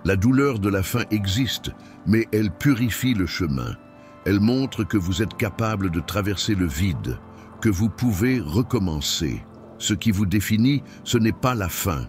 La douleur de la fin existe, mais elle purifie le chemin. Elle montre que vous êtes capable de traverser le vide, que vous pouvez recommencer. Ce qui vous définit, ce n'est pas la fin,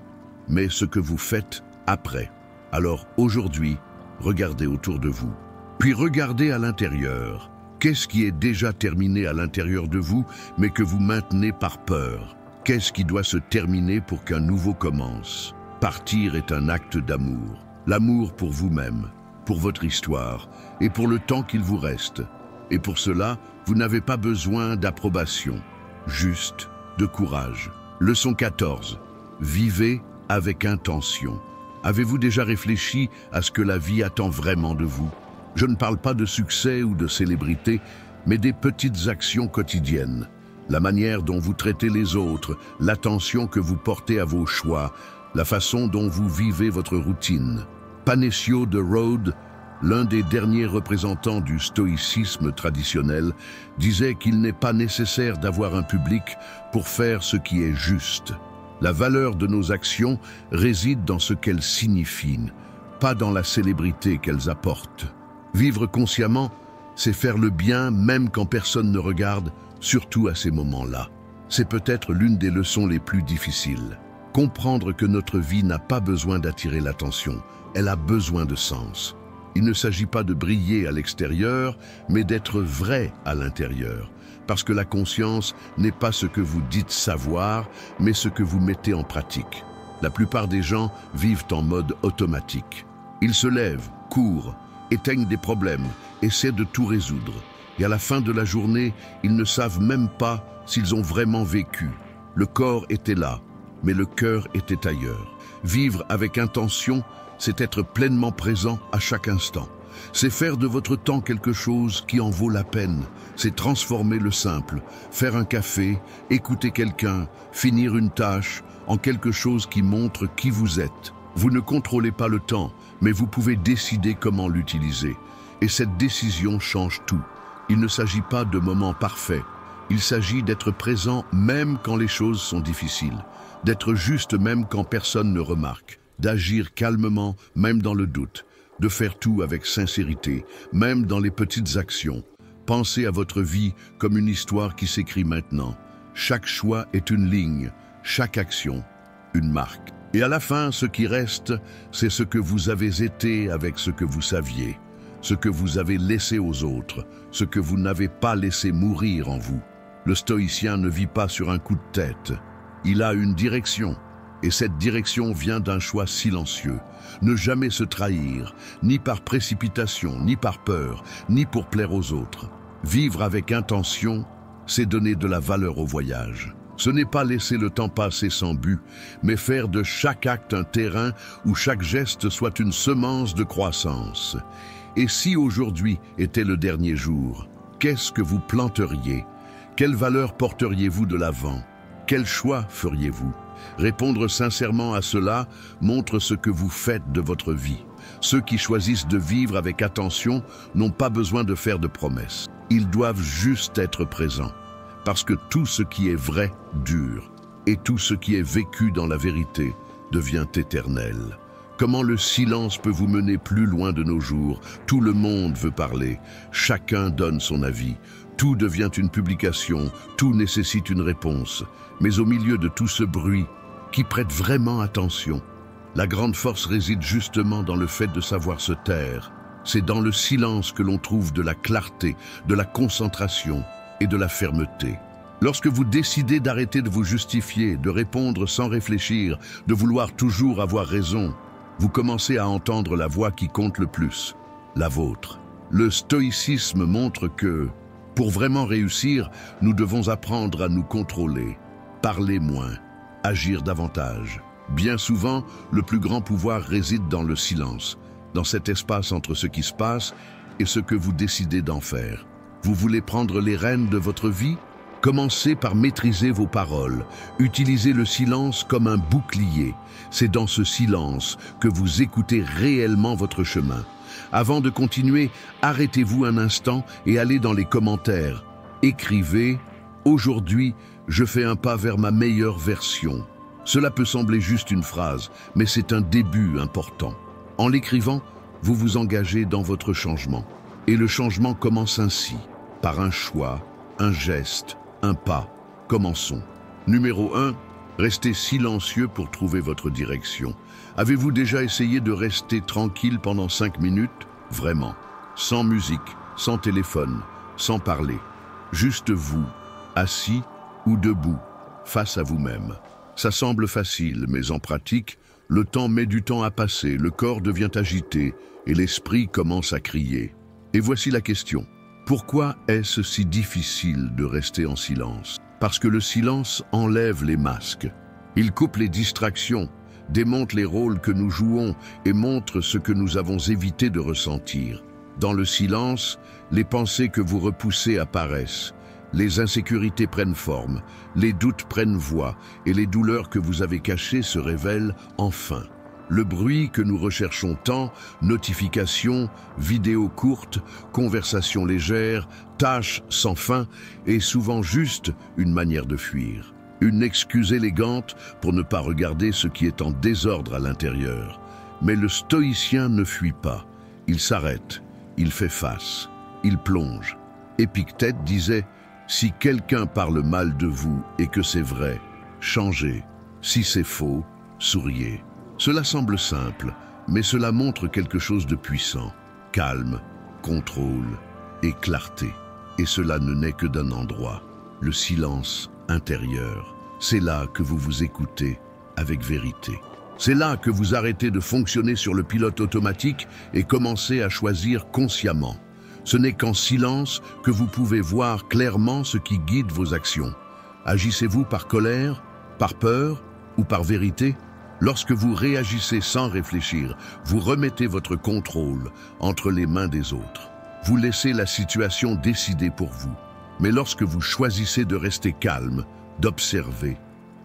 mais ce que vous faites après. Alors aujourd'hui, regardez autour de vous. Puis regardez à l'intérieur. Qu'est-ce qui est déjà terminé à l'intérieur de vous, mais que vous maintenez par peur? Qu'est-ce qui doit se terminer pour qu'un nouveau commence? Partir est un acte d'amour. L'amour pour vous-même, pour votre histoire et pour le temps qu'il vous reste. Et pour cela, vous n'avez pas besoin d'approbation, juste de courage. Leçon 14. Vivez avec intention. Avez-vous déjà réfléchi à ce que la vie attend vraiment de vous? Je ne parle pas de succès ou de célébrité, mais des petites actions quotidiennes. La manière dont vous traitez les autres, l'attention que vous portez à vos choix, la façon dont vous vivez votre routine. Panécio de Rhodes, l'un des derniers représentants du stoïcisme traditionnel, disait qu'il n'est pas nécessaire d'avoir un public pour faire ce qui est juste. La valeur de nos actions réside dans ce qu'elles signifient, pas dans la célébrité qu'elles apportent. Vivre consciemment, c'est faire le bien même quand personne ne regarde, surtout à ces moments-là. C'est peut-être l'une des leçons les plus difficiles. Comprendre que notre vie n'a pas besoin d'attirer l'attention, elle a besoin de sens. Il ne s'agit pas de briller à l'extérieur, mais d'être vrai à l'intérieur. Parce que la conscience n'est pas ce que vous dites savoir, mais ce que vous mettez en pratique. La plupart des gens vivent en mode automatique. Ils se lèvent, courent, éteignent des problèmes, essaient de tout résoudre. Et à la fin de la journée, ils ne savent même pas s'ils ont vraiment vécu. Le corps était là, mais le cœur était ailleurs. Vivre avec intention, c'est être pleinement présent à chaque instant. C'est faire de votre temps quelque chose qui en vaut la peine. C'est transformer le simple, faire un café, écouter quelqu'un, finir une tâche, en quelque chose qui montre qui vous êtes. Vous ne contrôlez pas le temps, mais vous pouvez décider comment l'utiliser. Et cette décision change tout. Il ne s'agit pas de moments parfaits. Il s'agit d'être présent même quand les choses sont difficiles, d'être juste même quand personne ne remarque, d'agir calmement même dans le doute, de faire tout avec sincérité, même dans les petites actions. Pensez à votre vie comme une histoire qui s'écrit maintenant. Chaque choix est une ligne, chaque action, une marque. Et à la fin, ce qui reste, c'est ce que vous avez été avec ce que vous saviez, ce que vous avez laissé aux autres, ce que vous n'avez pas laissé mourir en vous. Le stoïcien ne vit pas sur un coup de tête. Il a une direction, Et cette direction vient d'un choix silencieux. Ne jamais se trahir, ni par précipitation, ni par peur, ni pour plaire aux autres. Vivre avec intention, c'est donner de la valeur au voyage. Ce n'est pas laisser le temps passer sans but, mais faire de chaque acte un terrain où chaque geste soit une semence de croissance. Et si aujourd'hui était le dernier jour, qu'est-ce que vous planteriez? Quelle valeur porteriez-vous de l'avant? Quel choix feriez-vous? Répondre sincèrement à cela montre ce que vous faites de votre vie. Ceux qui choisissent de vivre avec attention n'ont pas besoin de faire de promesses. Ils doivent juste être présents. Parce que tout ce qui est vrai dure, et tout ce qui est vécu dans la vérité devient éternel. Comment le silence peut vous mener plus loin de nos jours? Tout le monde veut parler, chacun donne son avis. Tout devient une publication, tout nécessite une réponse. Mais au milieu de tout ce bruit, qui prête vraiment attention? La grande force réside justement dans le fait de savoir se taire. C'est dans le silence que l'on trouve de la clarté, de la concentration et de la fermeté. Lorsque vous décidez d'arrêter de vous justifier, de répondre sans réfléchir, de vouloir toujours avoir raison, vous commencez à entendre la voix qui compte le plus, la vôtre. Le stoïcisme montre que, pour vraiment réussir, nous devons apprendre à nous contrôler, parler moins, agir davantage. Bien souvent, le plus grand pouvoir réside dans le silence, dans cet espace entre ce qui se passe et ce que vous décidez d'en faire. Vous voulez prendre les rênes de votre vie? Commencez par maîtriser vos paroles. Utilisez le silence comme un bouclier. C'est dans ce silence que vous écoutez réellement votre chemin. Avant de continuer, arrêtez-vous un instant et allez dans les commentaires. Écrivez « Aujourd'hui, je fais un pas vers ma meilleure version ». Cela peut sembler juste une phrase, mais c'est un début important. En l'écrivant, vous vous engagez dans votre changement. Et le changement commence ainsi, par un choix, un geste, un pas. Commençons. Numéro 1, restez silencieux pour trouver votre direction. Avez-vous déjà essayé de rester tranquille pendant 5 minutes? Vraiment. Sans musique, sans téléphone, sans parler. Juste vous, assis ou debout, face à vous-même. Ça semble facile, mais en pratique, le temps met du temps à passer, le corps devient agité et l'esprit commence à crier. Et voici la question. Pourquoi est-ce si difficile de rester en silence? Parce que le silence enlève les masques. Il coupe les distractions, démonte les rôles que nous jouons et montre ce que nous avons évité de ressentir. Dans le silence, les pensées que vous repoussez apparaissent. Les insécurités prennent forme, les doutes prennent voix et les douleurs que vous avez cachées se révèlent enfin. Le bruit que nous recherchons tant, notifications, vidéos courtes, conversations légères, tâches sans fin, est souvent juste une manière de fuir. Une excuse élégante pour ne pas regarder ce qui est en désordre à l'intérieur. Mais le stoïcien ne fuit pas. Il s'arrête, il fait face, il plonge. Épictète disait « Si quelqu'un parle mal de vous et que c'est vrai, changez. Si c'est faux, souriez. » Cela semble simple, mais cela montre quelque chose de puissant. Calme, contrôle et clarté. Et cela ne naît que d'un endroit, le silence intérieur. C'est là que vous vous écoutez avec vérité. C'est là que vous arrêtez de fonctionner sur le pilote automatique et commencez à choisir consciemment. Ce n'est qu'en silence que vous pouvez voir clairement ce qui guide vos actions. Agissez-vous par colère, par peur ou par vérité? Lorsque vous réagissez sans réfléchir, vous remettez votre contrôle entre les mains des autres. Vous laissez la situation décider pour vous. Mais lorsque vous choisissez de rester calme, d'observer,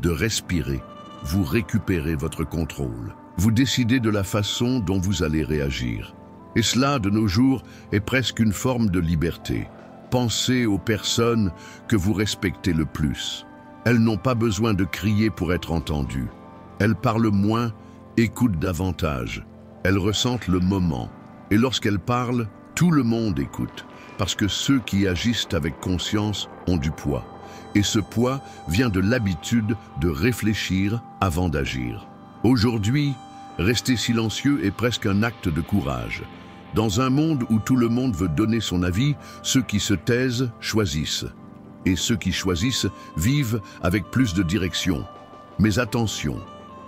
de respirer, vous récupérez votre contrôle. Vous décidez de la façon dont vous allez réagir. Et cela, de nos jours, est presque une forme de liberté. Pensez aux personnes que vous respectez le plus. Elles n'ont pas besoin de crier pour être entendues. Elles parlent moins, écoutent davantage. Elles ressentent le moment. Et lorsqu'elles parlent, tout le monde écoute. Parce que ceux qui agissent avec conscience ont du poids. Et ce poids vient de l'habitude de réfléchir avant d'agir. Aujourd'hui, rester silencieux est presque un acte de courage. Dans un monde où tout le monde veut donner son avis, ceux qui se taisent choisissent. Et ceux qui choisissent vivent avec plus de direction. Mais attention,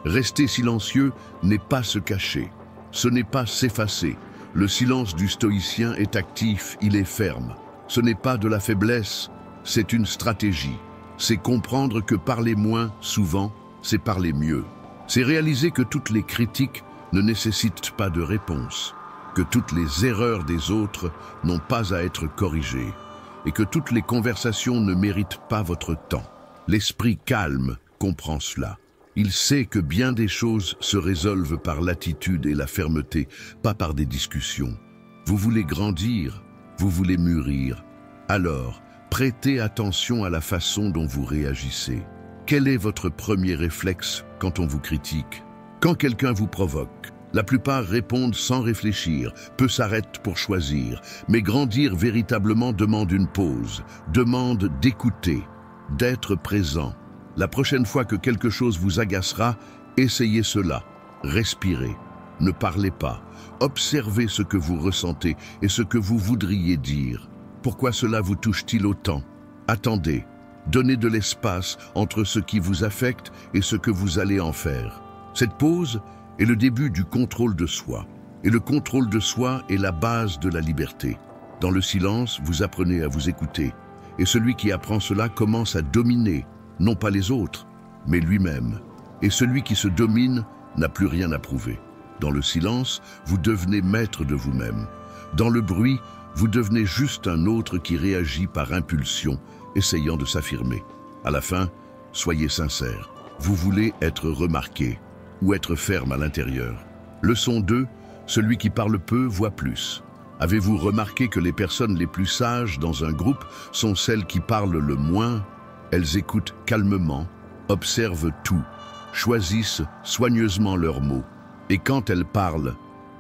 Rester silencieux n'est pas se cacher, ce n'est pas s'effacer. Le silence du stoïcien est actif, il est ferme. Ce n'est pas de la faiblesse, c'est une stratégie. C'est comprendre que parler moins, souvent, c'est parler mieux. C'est réaliser que toutes les critiques ne nécessitent pas de réponse, que toutes les erreurs des autres n'ont pas à être corrigées, et que toutes les conversations ne méritent pas votre temps. L'esprit calme comprend cela. Il sait que bien des choses se résolvent par l'attitude et la fermeté, pas par des discussions. Vous voulez grandir, vous voulez mûrir. Alors, prêtez attention à la façon dont vous réagissez. Quel est votre premier réflexe quand on vous critique? Quand quelqu'un vous provoque, la plupart répondent sans réfléchir, peu s'arrêtent pour choisir. Mais grandir véritablement demande une pause, demande d'écouter, d'être présent. La prochaine fois que quelque chose vous agacera, essayez cela. Respirez. Ne parlez pas. Observez ce que vous ressentez et ce que vous voudriez dire. Pourquoi cela vous touche-t-il autant? Attendez. Donnez de l'espace entre ce qui vous affecte et ce que vous allez en faire. Cette pause est le début du contrôle de soi. Et le contrôle de soi est la base de la liberté. Dans le silence, vous apprenez à vous écouter. Et celui qui apprend cela commence à dominer, non pas les autres, mais lui-même. Et celui qui se domine n'a plus rien à prouver. Dans le silence, vous devenez maître de vous-même. Dans le bruit, vous devenez juste un autre qui réagit par impulsion, essayant de s'affirmer. À la fin, soyez sincère. Vous voulez être remarqué ou être ferme à l'intérieur. Leçon 2, celui qui parle peu voit plus. Avez-vous remarqué que les personnes les plus sages dans un groupe sont celles qui parlent le moins? Elles écoutent calmement, observent tout, choisissent soigneusement leurs mots. Et quand elles parlent,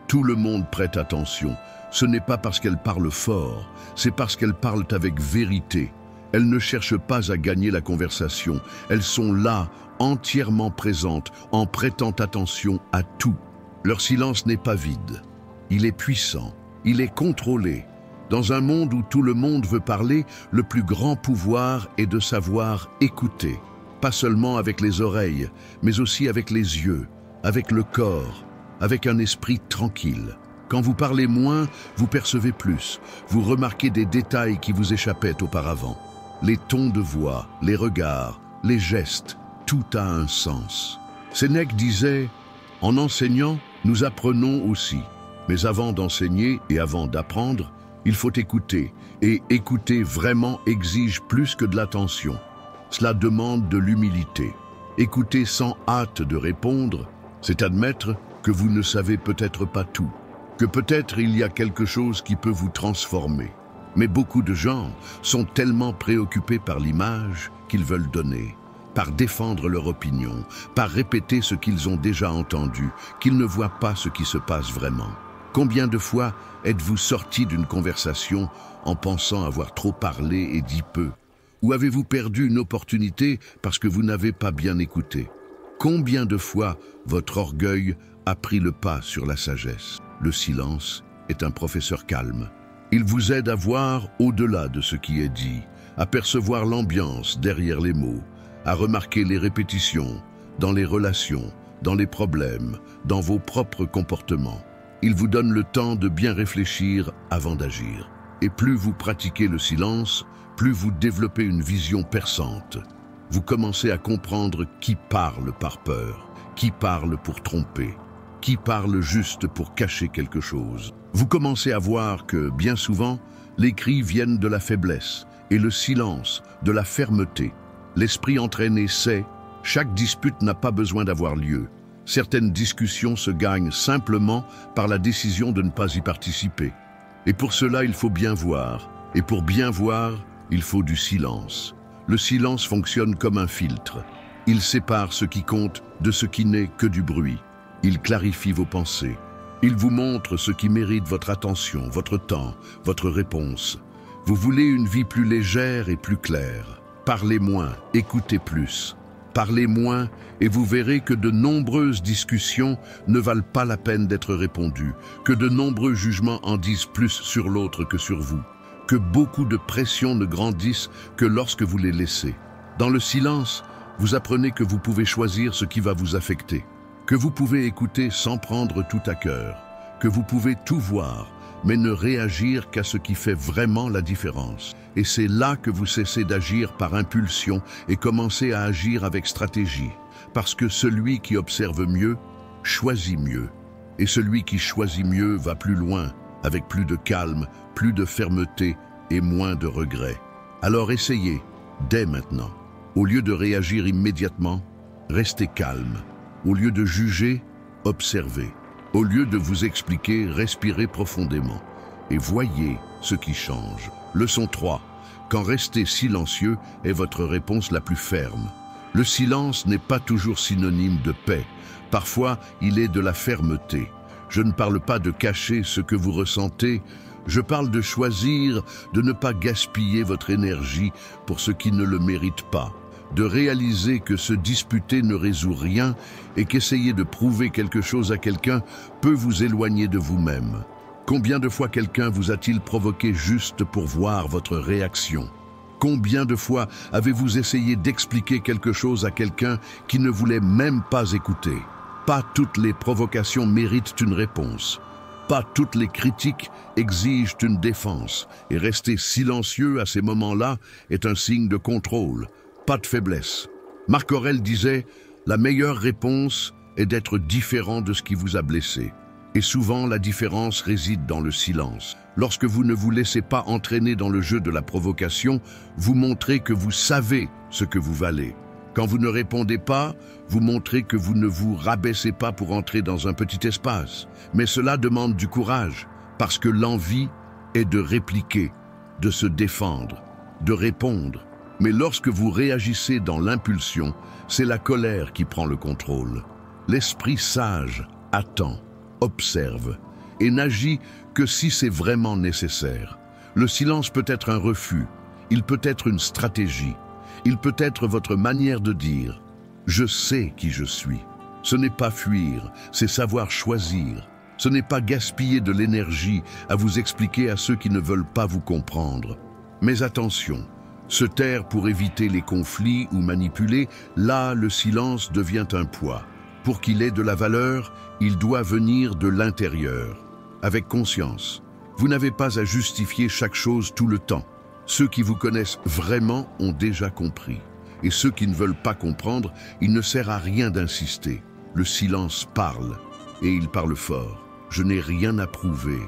tout le monde prête attention. Ce n'est pas parce qu'elles parlent fort, c'est parce qu'elles parlent avec vérité. Elles ne cherchent pas à gagner la conversation. Elles sont là, entièrement présentes, en prêtant attention à tout. Leur silence n'est pas vide. Il est puissant. Il est contrôlé. Dans un monde où tout le monde veut parler, le plus grand pouvoir est de savoir écouter. Pas seulement avec les oreilles, mais aussi avec les yeux, avec le corps, avec un esprit tranquille. Quand vous parlez moins, vous percevez plus. Vous remarquez des détails qui vous échappaient auparavant. Les tons de voix, les regards, les gestes, tout a un sens. Sénèque disait « En enseignant, nous apprenons aussi. Mais avant d'enseigner et avant d'apprendre, il faut écouter. Et écouter vraiment exige plus que de l'attention. Cela demande de l'humilité. Écouter sans hâte de répondre, c'est admettre que vous ne savez peut-être pas tout. Que peut-être il y a quelque chose qui peut vous transformer. Mais beaucoup de gens sont tellement préoccupés par l'image qu'ils veulent donner, par défendre leur opinion, par répéter ce qu'ils ont déjà entendu, qu'ils ne voient pas ce qui se passe vraiment. Combien de fois êtes-vous sorti d'une conversation en pensant avoir trop parlé et dit peu? Ou avez-vous perdu une opportunité parce que vous n'avez pas bien écouté? Combien de fois votre orgueil a pris le pas sur la sagesse? Le silence est un professeur calme. Il vous aide à voir au-delà de ce qui est dit, à percevoir l'ambiance derrière les mots, à remarquer les répétitions dans les relations, dans les problèmes, dans vos propres comportements. Il vous donne le temps de bien réfléchir avant d'agir. Et plus vous pratiquez le silence, plus vous développez une vision perçante. Vous commencez à comprendre qui parle par peur, qui parle pour tromper, qui parle juste pour cacher quelque chose. Vous commencez à voir que, bien souvent, les cris viennent de la faiblesse et le silence de la fermeté. L'esprit entraîné sait, chaque dispute n'a pas besoin d'avoir lieu. Certaines discussions se gagnent simplement par la décision de ne pas y participer. Et pour cela, il faut bien voir. Et pour bien voir, il faut du silence. Le silence fonctionne comme un filtre. Il sépare ce qui compte de ce qui n'est que du bruit. Il clarifie vos pensées. Il vous montre ce qui mérite votre attention, votre temps, votre réponse. Vous voulez une vie plus légère et plus claire. Parlez moins, écoutez plus. Parlez moins et vous verrez que de nombreuses discussions ne valent pas la peine d'être répondues, que de nombreux jugements en disent plus sur l'autre que sur vous, que beaucoup de pressions ne grandissent que lorsque vous les laissez. Dans le silence, Vous apprenez que vous pouvez choisir ce qui va vous affecter, que vous pouvez écouter sans prendre tout à cœur, que vous pouvez tout voir, mais ne réagir qu'à ce qui fait vraiment la différence. Et c'est là que vous cessez d'agir par impulsion et commencez à agir avec stratégie. Parce que celui qui observe mieux, choisit mieux. Et celui qui choisit mieux va plus loin, avec plus de calme, plus de fermeté et moins de regrets. Alors essayez, dès maintenant. Au lieu de réagir immédiatement, restez calme. Au lieu de juger, observez. Au lieu de vous expliquer, respirez profondément. Et voyez ce qui change. Leçon 3. Quand rester silencieux est votre réponse la plus ferme. Le silence n'est pas toujours synonyme de paix. Parfois, il est de la fermeté. Je ne parle pas de cacher ce que vous ressentez, je parle de choisir de ne pas gaspiller votre énergie pour ce qui ne le mérite pas, de réaliser que se disputer ne résout rien et qu'essayer de prouver quelque chose à quelqu'un peut vous éloigner de vous-même. Combien de fois quelqu'un vous a-t-il provoqué juste pour voir votre réaction ? Combien de fois avez-vous essayé d'expliquer quelque chose à quelqu'un qui ne voulait même pas écouter ? Pas toutes les provocations méritent une réponse. Pas toutes les critiques exigent une défense. Et rester silencieux à ces moments-là est un signe de contrôle, pas de faiblesse. Marc Aurèle disait « La meilleure réponse est d'être différent de ce qui vous a blessé ». Et souvent, la différence réside dans le silence. Lorsque vous ne vous laissez pas entraîner dans le jeu de la provocation, vous montrez que vous savez ce que vous valez. Quand vous ne répondez pas, vous montrez que vous ne vous rabaissez pas pour entrer dans un petit espace. Mais cela demande du courage, parce que l'envie est de répliquer, de se défendre, de répondre. Mais lorsque vous réagissez dans l'impulsion, c'est la colère qui prend le contrôle. L'esprit sage attend, observe et n'agit que si c'est vraiment nécessaire. Le silence peut être un refus, il peut être une stratégie, il peut être votre manière de dire « je sais qui je suis ». Ce n'est pas fuir, c'est savoir choisir. Ce n'est pas gaspiller de l'énergie à vous expliquer à ceux qui ne veulent pas vous comprendre. Mais attention, se taire pour éviter les conflits ou manipuler, là le silence devient un poids. Pour qu'il ait de la valeur, il doit venir de l'intérieur, avec conscience. Vous n'avez pas à justifier chaque chose tout le temps. Ceux qui vous connaissent vraiment ont déjà compris. Et ceux qui ne veulent pas comprendre, il ne sert à rien d'insister. Le silence parle, et il parle fort. Je n'ai rien à prouver.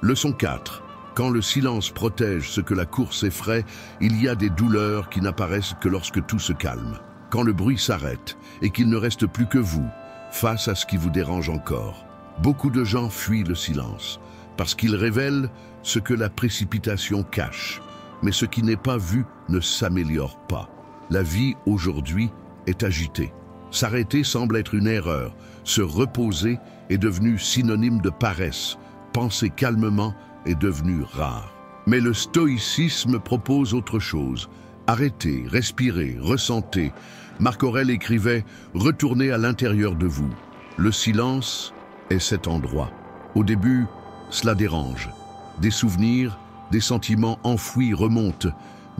Leçon 4. Quand le silence protège ce que la course effraie, il y a des douleurs qui n'apparaissent que lorsque tout se calme. Quand le bruit s'arrête et qu'il ne reste plus que vous, face à ce qui vous dérange encore. Beaucoup de gens fuient le silence, parce qu'il révèle ce que la précipitation cache. Mais ce qui n'est pas vu ne s'améliore pas. La vie aujourd'hui est agitée. S'arrêter semble être une erreur. Se reposer est devenu synonyme de paresse. Penser calmement est devenu rare. Mais le stoïcisme propose autre chose. Arrêtez, respirez, ressentez. Marc Aurèle écrivait « Retournez à l'intérieur de vous ». Le silence est cet endroit. Au début, cela dérange. Des souvenirs, des sentiments enfouis remontent.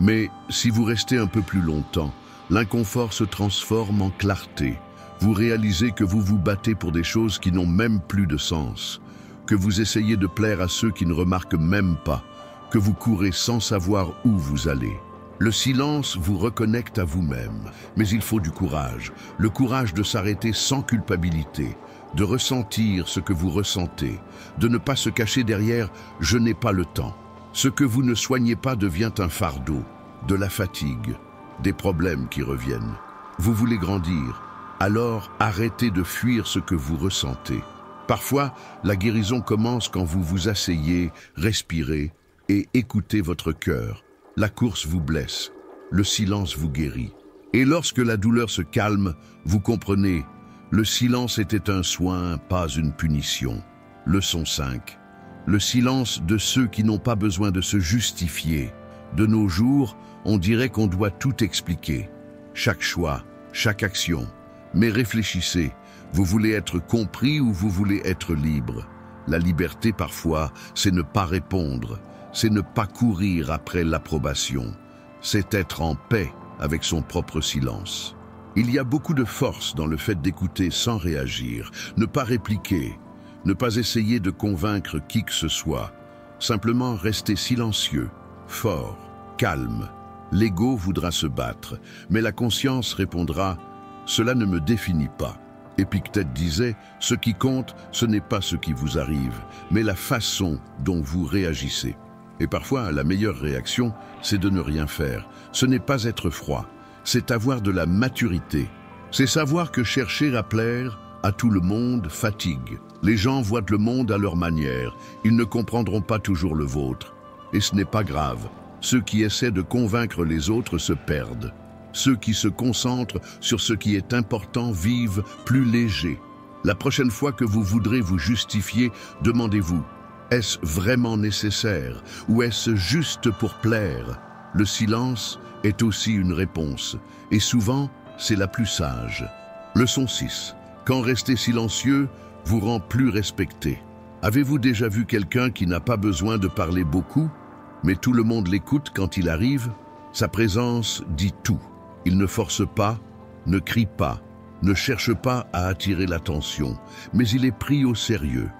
Mais si vous restez un peu plus longtemps, l'inconfort se transforme en clarté. Vous réalisez que vous vous battez pour des choses qui n'ont même plus de sens, que vous essayez de plaire à ceux qui ne remarquent même pas, que vous courez sans savoir où vous allez. Le silence vous reconnecte à vous-même, mais il faut du courage. Le courage de s'arrêter sans culpabilité, de ressentir ce que vous ressentez, de ne pas se cacher derrière « je n'ai pas le temps ». Ce que vous ne soignez pas devient un fardeau, de la fatigue, des problèmes qui reviennent. Vous voulez grandir, alors arrêtez de fuir ce que vous ressentez. Parfois, la guérison commence quand vous vous asseyez, respirez et écoutez votre cœur. La course vous blesse, le silence vous guérit. Et lorsque la douleur se calme, vous comprenez, le silence était un soin, pas une punition. Leçon 5. Le silence de ceux qui n'ont pas besoin de se justifier. De nos jours, on dirait qu'on doit tout expliquer. Chaque choix, chaque action. Mais réfléchissez, vous voulez être compris ou vous voulez être libre? La liberté parfois, c'est ne pas répondre. C'est ne pas courir après l'approbation. C'est être en paix avec son propre silence. Il y a beaucoup de force dans le fait d'écouter sans réagir, ne pas répliquer, ne pas essayer de convaincre qui que ce soit. Simplement rester silencieux, fort, calme. L'ego voudra se battre, mais la conscience répondra « Cela ne me définit pas ». Épictète disait « Ce qui compte, ce n'est pas ce qui vous arrive, mais la façon dont vous réagissez ». Et parfois, la meilleure réaction, c'est de ne rien faire. Ce n'est pas être froid, c'est avoir de la maturité. C'est savoir que chercher à plaire à tout le monde fatigue. Les gens voient le monde à leur manière, ils ne comprendront pas toujours le vôtre. Et ce n'est pas grave. Ceux qui essaient de convaincre les autres se perdent. Ceux qui se concentrent sur ce qui est important vivent plus léger. La prochaine fois que vous voudrez vous justifier, demandez-vous, est-ce vraiment nécessaire ou est-ce juste pour plaire? Le silence est aussi une réponse, et souvent, c'est la plus sage. Leçon 6. Quand rester silencieux vous rend plus respecté. Avez-vous déjà vu quelqu'un qui n'a pas besoin de parler beaucoup, mais tout le monde l'écoute quand il arrive? Sa présence dit tout. Il ne force pas, ne crie pas, ne cherche pas à attirer l'attention, mais il est pris au sérieux.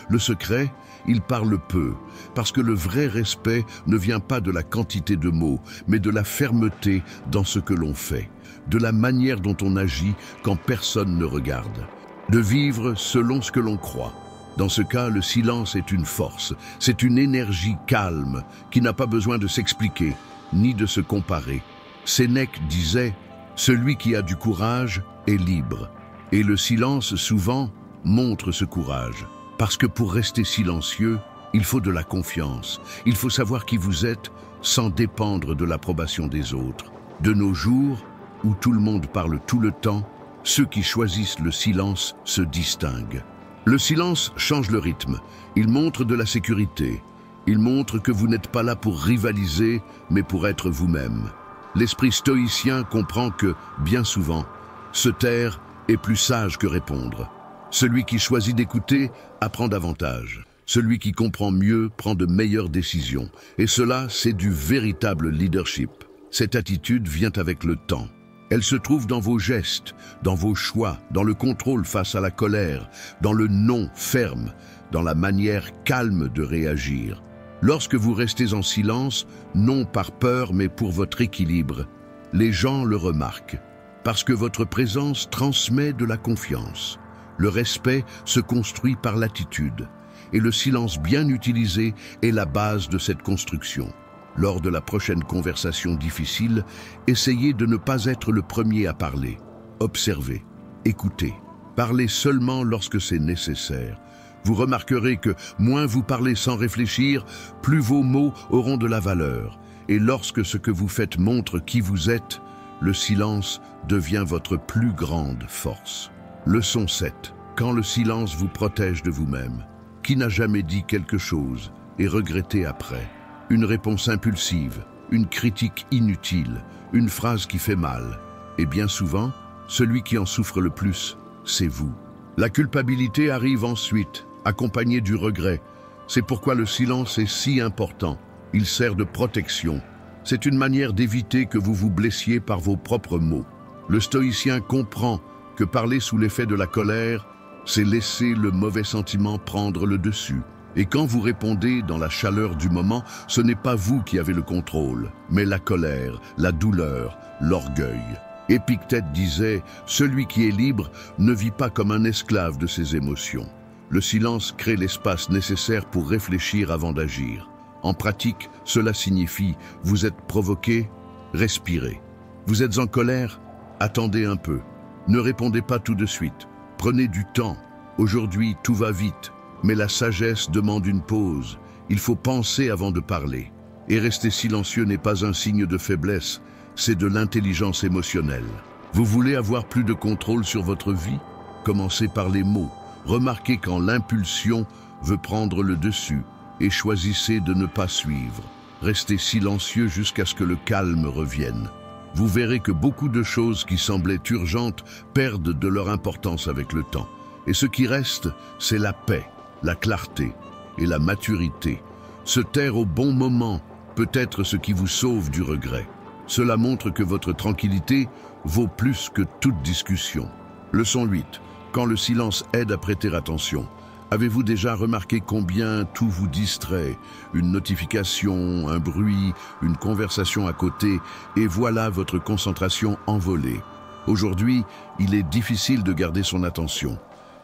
Le secret, il parle peu, parce que le vrai respect ne vient pas de la quantité de mots, mais de la fermeté dans ce que l'on fait, de la manière dont on agit quand personne ne regarde, de vivre selon ce que l'on croit. Dans ce cas, le silence est une force, c'est une énergie calme qui n'a pas besoin de s'expliquer, ni de se comparer. Sénèque disait « Celui qui a du courage est libre ». Et le silence, souvent, montre ce courage. Parce que pour rester silencieux, il faut de la confiance. Il faut savoir qui vous êtes sans dépendre de l'approbation des autres. De nos jours, où tout le monde parle tout le temps, ceux qui choisissent le silence se distinguent. Le silence change le rythme. Il montre de la sécurité. Il montre que vous n'êtes pas là pour rivaliser, mais pour être vous-même. L'esprit stoïcien comprend que, bien souvent, se taire est plus sage que répondre. Celui qui choisit d'écouter apprend davantage. Celui qui comprend mieux prend de meilleures décisions. Et cela, c'est du véritable leadership. Cette attitude vient avec le temps. Elle se trouve dans vos gestes, dans vos choix, dans le contrôle face à la colère, dans le non ferme, dans la manière calme de réagir. Lorsque vous restez en silence, non par peur mais pour votre équilibre, les gens le remarquent, parce que votre présence transmet de la confiance. Le respect se construit par l'attitude, et le silence bien utilisé est la base de cette construction. Lors de la prochaine conversation difficile, essayez de ne pas être le premier à parler. Observez, écoutez, parlez seulement lorsque c'est nécessaire. Vous remarquerez que moins vous parlez sans réfléchir, plus vos mots auront de la valeur. Et lorsque ce que vous faites montre qui vous êtes, le silence devient votre plus grande force. Leçon 7. Quand le silence vous protège de vous-même. Qui n'a jamais dit quelque chose et regretté après? Une réponse impulsive, une critique inutile, une phrase qui fait mal. Et bien souvent, celui qui en souffre le plus, c'est vous. La culpabilité arrive ensuite, accompagnée du regret. C'est pourquoi le silence est si important. Il sert de protection. C'est une manière d'éviter que vous vous blessiez par vos propres mots. Le stoïcien comprend que parler sous l'effet de la colère, c'est laisser le mauvais sentiment prendre le dessus. Et quand vous répondez dans la chaleur du moment, ce n'est pas vous qui avez le contrôle, mais la colère, la douleur, l'orgueil. Épictète disait « Celui qui est libre ne vit pas comme un esclave de ses émotions ». Le silence crée l'espace nécessaire pour réfléchir avant d'agir. En pratique, cela signifie « Vous êtes provoqué, respirez. Vous êtes en colère, attendez un peu. Ne répondez pas tout de suite. Prenez du temps. Aujourd'hui, tout va vite. Mais la sagesse demande une pause. Il faut penser avant de parler. Et rester silencieux n'est pas un signe de faiblesse, c'est de l'intelligence émotionnelle. Vous voulez avoir plus de contrôle sur votre vie? Commencez par les mots. Remarquez quand l'impulsion veut prendre le dessus et choisissez de ne pas suivre. Restez silencieux jusqu'à ce que le calme revienne. Vous verrez que beaucoup de choses qui semblaient urgentes perdent de leur importance avec le temps. Et ce qui reste, c'est la paix, la clarté et la maturité. Se taire au bon moment peut être ce qui vous sauve du regret. Cela montre que votre tranquillité vaut plus que toute discussion. Leçon 8. Quand le silence aide à prêter attention. Avez-vous déjà remarqué combien tout vous distrait? Une notification, un bruit, une conversation à côté, et voilà votre concentration envolée. Aujourd'hui, il est difficile de garder son attention.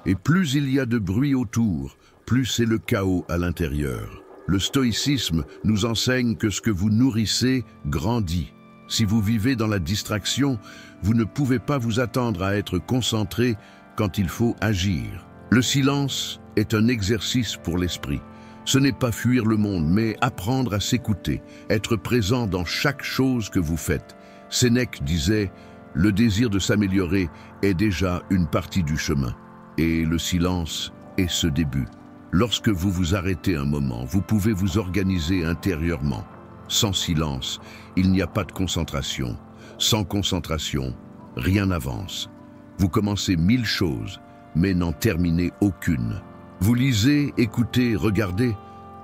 Et plus il y a de bruit autour, plus c'est le chaos à l'intérieur. Le stoïcisme nous enseigne que ce que vous nourrissez grandit. Si vous vivez dans la distraction, vous ne pouvez pas vous attendre à être concentré quand il faut agir. Le silence est un exercice pour l'esprit. Ce n'est pas fuir le monde, mais apprendre à s'écouter, être présent dans chaque chose que vous faites. Sénèque disait « Le désir de s'améliorer est déjà une partie du chemin. » Et le silence est ce début. Lorsque vous vous arrêtez un moment, vous pouvez vous organiser intérieurement. Sans silence, il n'y a pas de concentration. Sans concentration, rien n'avance. Vous commencez 1000 choses, mais n'en terminez aucune. Vous lisez, écoutez, regardez,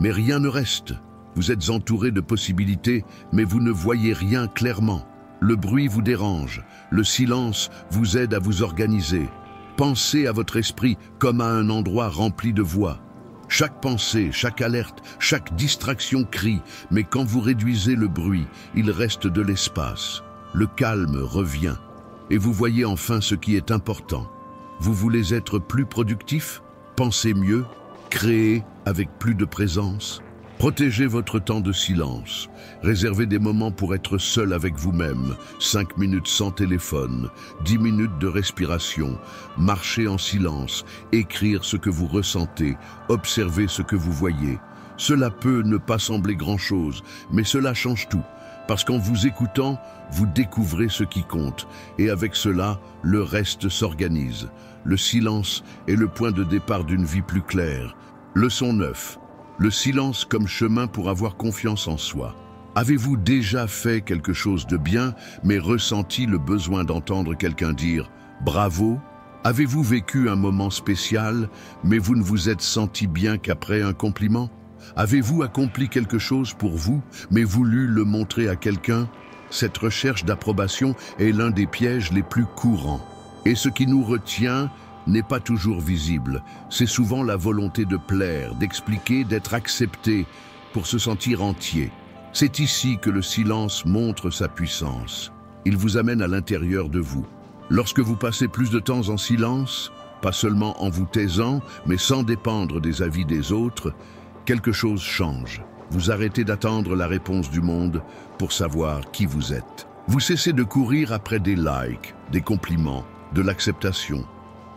mais rien ne reste. Vous êtes entouré de possibilités, mais vous ne voyez rien clairement. Le bruit vous dérange, le silence vous aide à vous organiser. Pensez à votre esprit comme à un endroit rempli de voix. Chaque pensée, chaque alerte, chaque distraction crie, mais quand vous réduisez le bruit, il reste de l'espace. Le calme revient, et vous voyez enfin ce qui est important. Vous voulez être plus productif? Pensez mieux, créez avec plus de présence. Protégez votre temps de silence. Réservez des moments pour être seul avec vous-même. 5 minutes sans téléphone, 10 minutes de respiration. Marchez en silence, écrire ce que vous ressentez, observer ce que vous voyez. Cela peut ne pas sembler grand-chose, mais cela change tout. Parce qu'en vous écoutant, vous découvrez ce qui compte. Et avec cela, le reste s'organise. Le silence est le point de départ d'une vie plus claire. Leçon 9. Le silence comme chemin pour avoir confiance en soi. Avez-vous déjà fait quelque chose de bien, mais ressenti le besoin d'entendre quelqu'un dire « bravo » ? Avez-vous vécu un moment spécial, mais vous ne vous êtes senti bien qu'après un compliment ? Avez-vous accompli quelque chose pour vous, mais voulu le montrer à quelqu'un ? Cette recherche d'approbation est l'un des pièges les plus courants. Et ce qui nous retient n'est pas toujours visible. C'est souvent la volonté de plaire, d'expliquer, d'être accepté, pour se sentir entier. C'est ici que le silence montre sa puissance. Il vous amène à l'intérieur de vous. Lorsque vous passez plus de temps en silence, pas seulement en vous taisant, mais sans dépendre des avis des autres, quelque chose change. Vous arrêtez d'attendre la réponse du monde pour savoir qui vous êtes. Vous cessez de courir après des likes, des compliments, de l'acceptation.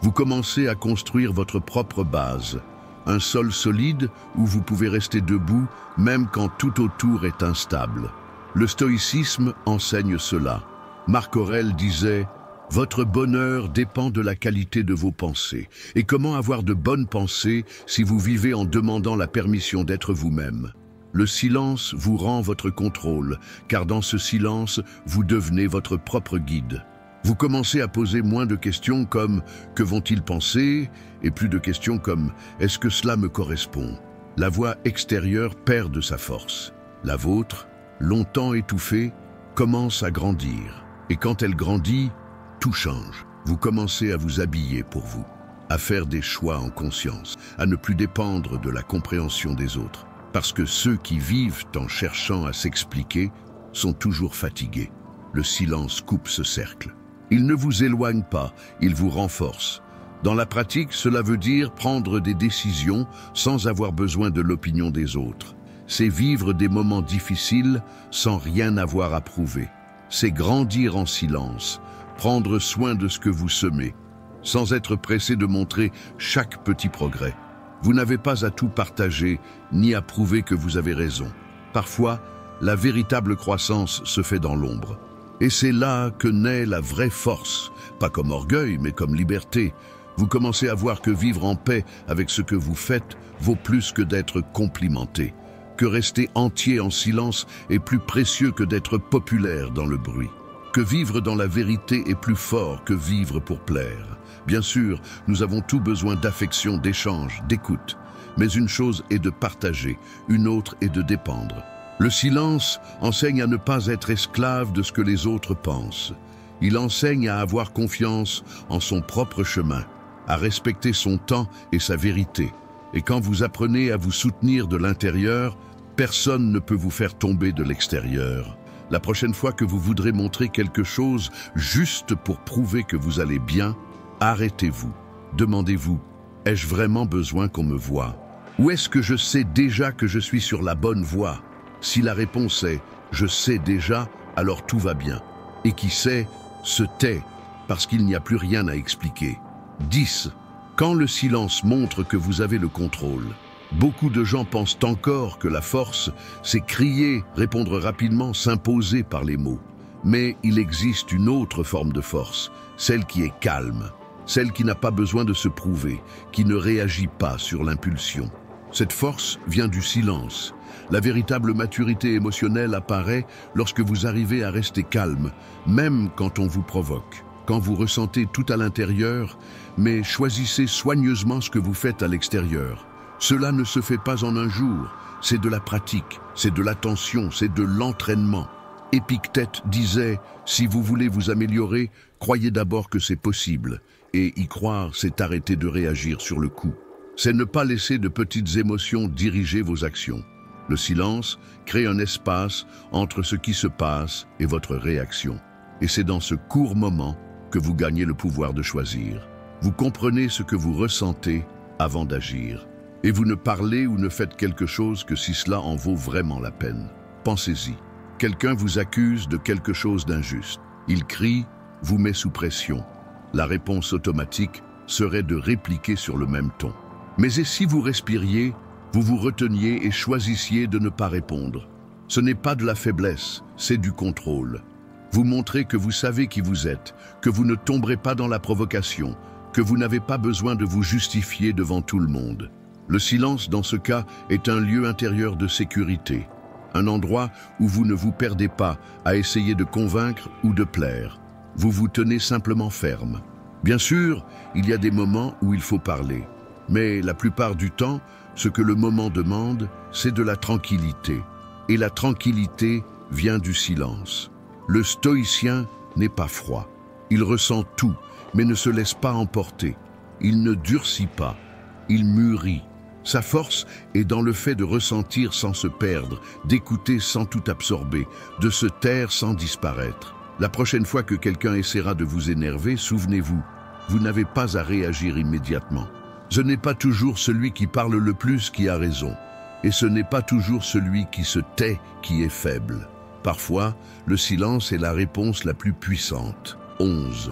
Vous commencez à construire votre propre base, un sol solide où vous pouvez rester debout même quand tout autour est instable. Le stoïcisme enseigne cela. Marc Aurèle disait « Votre bonheur dépend de la qualité de vos pensées. Et comment avoir de bonnes pensées si vous vivez en demandant la permission d'être vous-même ? Le silence vous rend votre contrôle, car dans ce silence, vous devenez votre propre guide. Vous commencez à poser moins de questions comme « que vont-ils penser ?» et plus de questions comme « est-ce que cela me correspond ?» La voix extérieure perd de sa force. La vôtre, longtemps étouffée, commence à grandir. Et quand elle grandit, tout change. Vous commencez à vous habiller pour vous, à faire des choix en conscience, à ne plus dépendre de la compréhension des autres. Parce que ceux qui vivent en cherchant à s'expliquer sont toujours fatigués. Le silence coupe ce cercle. Il ne vous éloigne pas, il vous renforce. Dans la pratique, cela veut dire prendre des décisions sans avoir besoin de l'opinion des autres. C'est vivre des moments difficiles sans rien avoir à prouver. C'est grandir en silence, prendre soin de ce que vous semez, sans être pressé de montrer chaque petit progrès. Vous n'avez pas à tout partager, ni à prouver que vous avez raison. Parfois, la véritable croissance se fait dans l'ombre. Et c'est là que naît la vraie force, pas comme orgueil, mais comme liberté. Vous commencez à voir que vivre en paix avec ce que vous faites vaut plus que d'être complimenté, que rester entier en silence est plus précieux que d'être populaire dans le bruit, que vivre dans la vérité est plus fort que vivre pour plaire. Bien sûr, nous avons tout besoin d'affection, d'échange, d'écoute. Mais une chose est de partager, une autre est de dépendre. Le silence enseigne à ne pas être esclave de ce que les autres pensent. Il enseigne à avoir confiance en son propre chemin, à respecter son temps et sa vérité. Et quand vous apprenez à vous soutenir de l'intérieur, personne ne peut vous faire tomber de l'extérieur. La prochaine fois que vous voudrez montrer quelque chose juste pour prouver que vous allez bien, arrêtez-vous. Demandez-vous, ai-je vraiment besoin qu'on me voie? Ou est-ce que je sais déjà que je suis sur la bonne voie? Si la réponse est « je sais déjà », alors tout va bien. Et qui sait, se tait, parce qu'il n'y a plus rien à expliquer. 10. Quand le silence montre que vous avez le contrôle. Beaucoup de gens pensent encore que la force, c'est crier, répondre rapidement, s'imposer par les mots. Mais il existe une autre forme de force, celle qui est calme, celle qui n'a pas besoin de se prouver, qui ne réagit pas sur l'impulsion. Cette force vient du silence. La véritable maturité émotionnelle apparaît lorsque vous arrivez à rester calme, même quand on vous provoque. Quand vous ressentez tout à l'intérieur, mais choisissez soigneusement ce que vous faites à l'extérieur. Cela ne se fait pas en un jour, c'est de la pratique, c'est de l'attention, c'est de l'entraînement. Épictète disait « Si vous voulez vous améliorer, croyez d'abord que c'est possible. » Et y croire, c'est arrêter de réagir sur le coup. C'est ne pas laisser de petites émotions diriger vos actions. Le silence crée un espace entre ce qui se passe et votre réaction. Et c'est dans ce court moment que vous gagnez le pouvoir de choisir. Vous comprenez ce que vous ressentez avant d'agir. Et vous ne parlez ou ne faites quelque chose que si cela en vaut vraiment la peine. Pensez-y. Quelqu'un vous accuse de quelque chose d'injuste. Il crie, vous met sous pression. La réponse automatique serait de répliquer sur le même ton. Mais et si vous respiriez, vous vous reteniez et choisissiez de ne pas répondre? Ce n'est pas de la faiblesse, c'est du contrôle. Vous montrez que vous savez qui vous êtes, que vous ne tomberez pas dans la provocation, que vous n'avez pas besoin de vous justifier devant tout le monde. Le silence, dans ce cas, est un lieu intérieur de sécurité, un endroit où vous ne vous perdez pas à essayer de convaincre ou de plaire. Vous vous tenez simplement ferme. Bien sûr, il y a des moments où il faut parler, mais la plupart du temps, ce que le moment demande, c'est de la tranquillité. Et la tranquillité vient du silence. Le stoïcien n'est pas froid. Il ressent tout, mais ne se laisse pas emporter. Il ne durcit pas, il mûrit. Sa force est dans le fait de ressentir sans se perdre, d'écouter sans tout absorber, de se taire sans disparaître. La prochaine fois que quelqu'un essaiera de vous énerver, souvenez-vous, vous n'avez pas à réagir immédiatement. Ce n'est pas toujours celui qui parle le plus qui a raison, et ce n'est pas toujours celui qui se tait qui est faible. Parfois, le silence est la réponse la plus puissante. 11.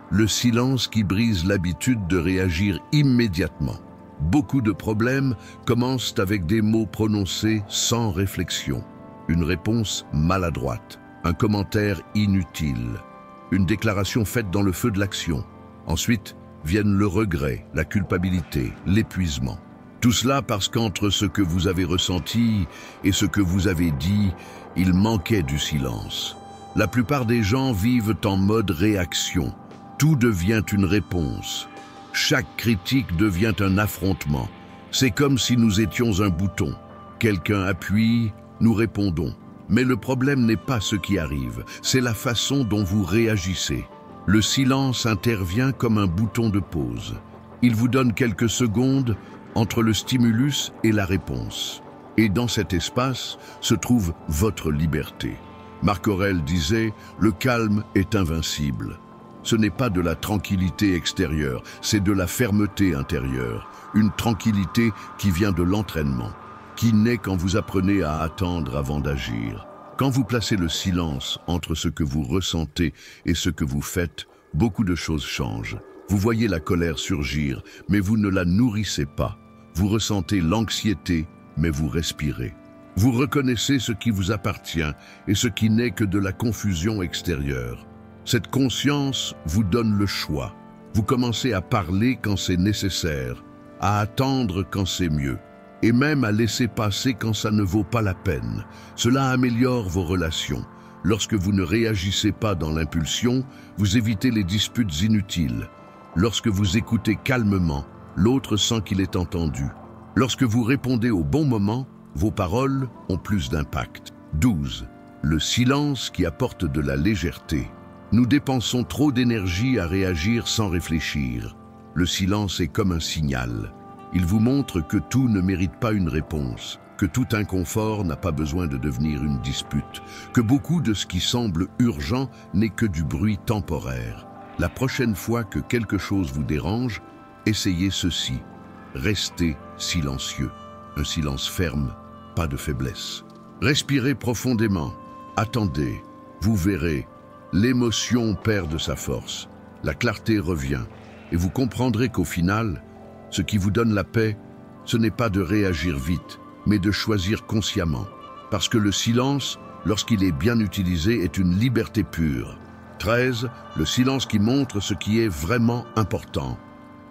Le silence qui brise l'habitude de réagir immédiatement. Beaucoup de problèmes commencent avec des mots prononcés sans réflexion, une réponse maladroite, un commentaire inutile, une déclaration faite dans le feu de l'action. Ensuite, viennent le regret, la culpabilité, l'épuisement. Tout cela parce qu'entre ce que vous avez ressenti et ce que vous avez dit, il manquait du silence. La plupart des gens vivent en mode réaction. Tout devient une réponse. Chaque critique devient un affrontement. C'est comme si nous étions un bouton. Quelqu'un appuie, nous répondons. Mais le problème n'est pas ce qui arrive, c'est la façon dont vous réagissez. Le silence intervient comme un bouton de pause. Il vous donne quelques secondes entre le stimulus et la réponse. Et dans cet espace se trouve votre liberté. Marc Aurèle disait « Le calme est invincible ». Ce n'est pas de la tranquillité extérieure, c'est de la fermeté intérieure. Une tranquillité qui vient de l'entraînement, qui naît quand vous apprenez à attendre avant d'agir. Quand vous placez le silence entre ce que vous ressentez et ce que vous faites, beaucoup de choses changent. Vous voyez la colère surgir, mais vous ne la nourrissez pas. Vous ressentez l'anxiété, mais vous respirez. Vous reconnaissez ce qui vous appartient et ce qui n'est que de la confusion extérieure. Cette conscience vous donne le choix. Vous commencez à parler quand c'est nécessaire, à attendre quand c'est mieux, et même à laisser passer quand ça ne vaut pas la peine. Cela améliore vos relations. Lorsque vous ne réagissez pas dans l'impulsion, vous évitez les disputes inutiles. Lorsque vous écoutez calmement, l'autre sent qu'il est entendu. Lorsque vous répondez au bon moment, vos paroles ont plus d'impact. 12. Le silence qui apporte de la légèreté. Nous dépensons trop d'énergie à réagir sans réfléchir. Le silence est comme un signal. Il vous montre que tout ne mérite pas une réponse, que tout inconfort n'a pas besoin de devenir une dispute, que beaucoup de ce qui semble urgent n'est que du bruit temporaire. La prochaine fois que quelque chose vous dérange, essayez ceci. Restez silencieux. Un silence ferme, pas de faiblesse. Respirez profondément. Attendez. Vous verrez. L'émotion perd de sa force. La clarté revient. Et vous comprendrez qu'au final, ce qui vous donne la paix, ce n'est pas de réagir vite, mais de choisir consciemment. Parce que le silence, lorsqu'il est bien utilisé, est une liberté pure. 13. Le silence qui montre ce qui est vraiment important.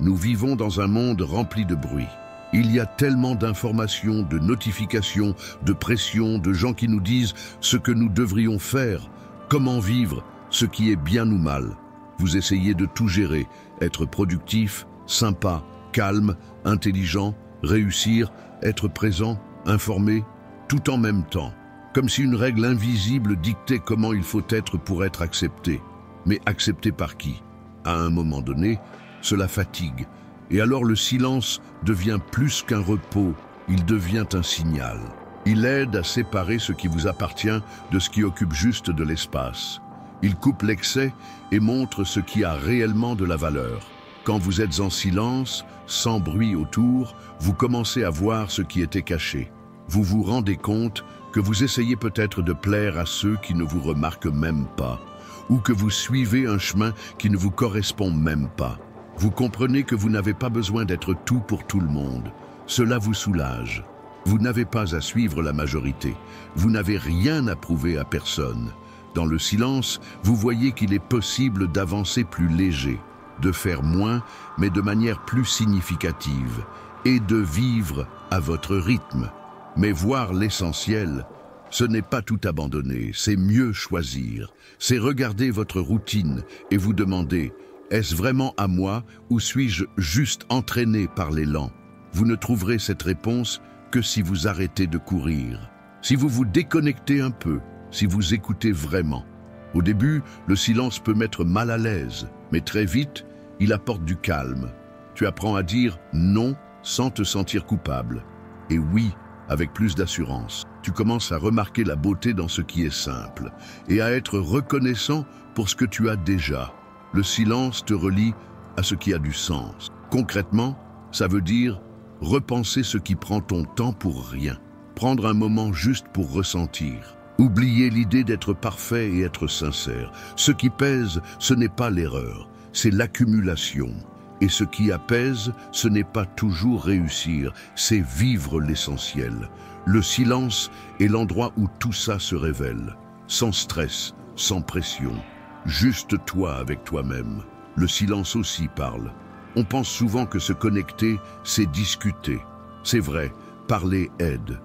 Nous vivons dans un monde rempli de bruit. Il y a tellement d'informations, de notifications, de pressions, de gens qui nous disent ce que nous devrions faire, comment vivre, ce qui est bien ou mal. Vous essayez de tout gérer, être productif, sympa, calme, intelligent, réussir, être présent, informé, tout en même temps. Comme si une règle invisible dictait comment il faut être pour être accepté. Mais accepté par qui? À un moment donné, cela fatigue. Et alors le silence devient plus qu'un repos, il devient un signal. Il aide à séparer ce qui vous appartient de ce qui occupe juste de l'espace. Il coupe l'excès et montre ce qui a réellement de la valeur. Quand vous êtes en silence, sans bruit autour, vous commencez à voir ce qui était caché. Vous vous rendez compte que vous essayez peut-être de plaire à ceux qui ne vous remarquent même pas, ou que vous suivez un chemin qui ne vous correspond même pas. Vous comprenez que vous n'avez pas besoin d'être tout pour tout le monde. Cela vous soulage. Vous n'avez pas à suivre la majorité. Vous n'avez rien à prouver à personne. Dans le silence, vous voyez qu'il est possible d'avancer plus léger, de faire moins, mais de manière plus significative, et de vivre à votre rythme. Mais voir l'essentiel, ce n'est pas tout abandonner, c'est mieux choisir. C'est regarder votre routine et vous demander « Est-ce vraiment à moi ou suis-je juste entraîné par l'élan ?» Vous ne trouverez cette réponse que si vous arrêtez de courir, si vous vous déconnectez un peu, si vous écoutez vraiment. Au début, le silence peut mettre mal à l'aise, mais très vite, il apporte du calme. Tu apprends à dire non sans te sentir coupable, et oui avec plus d'assurance. Tu commences à remarquer la beauté dans ce qui est simple, et à être reconnaissant pour ce que tu as déjà. Le silence te relie à ce qui a du sens. Concrètement, ça veut dire repenser ce qui prend ton temps pour rien. Prendre un moment juste pour ressentir. Oublier l'idée d'être parfait et être sincère. Ce qui pèse, ce n'est pas l'erreur, c'est l'accumulation. Et ce qui apaise, ce n'est pas toujours réussir, c'est vivre l'essentiel. Le silence est l'endroit où tout ça se révèle. Sans stress, sans pression. Juste toi avec toi-même. Le silence aussi parle. On pense souvent que se connecter, c'est discuter. C'est vrai, parler aide.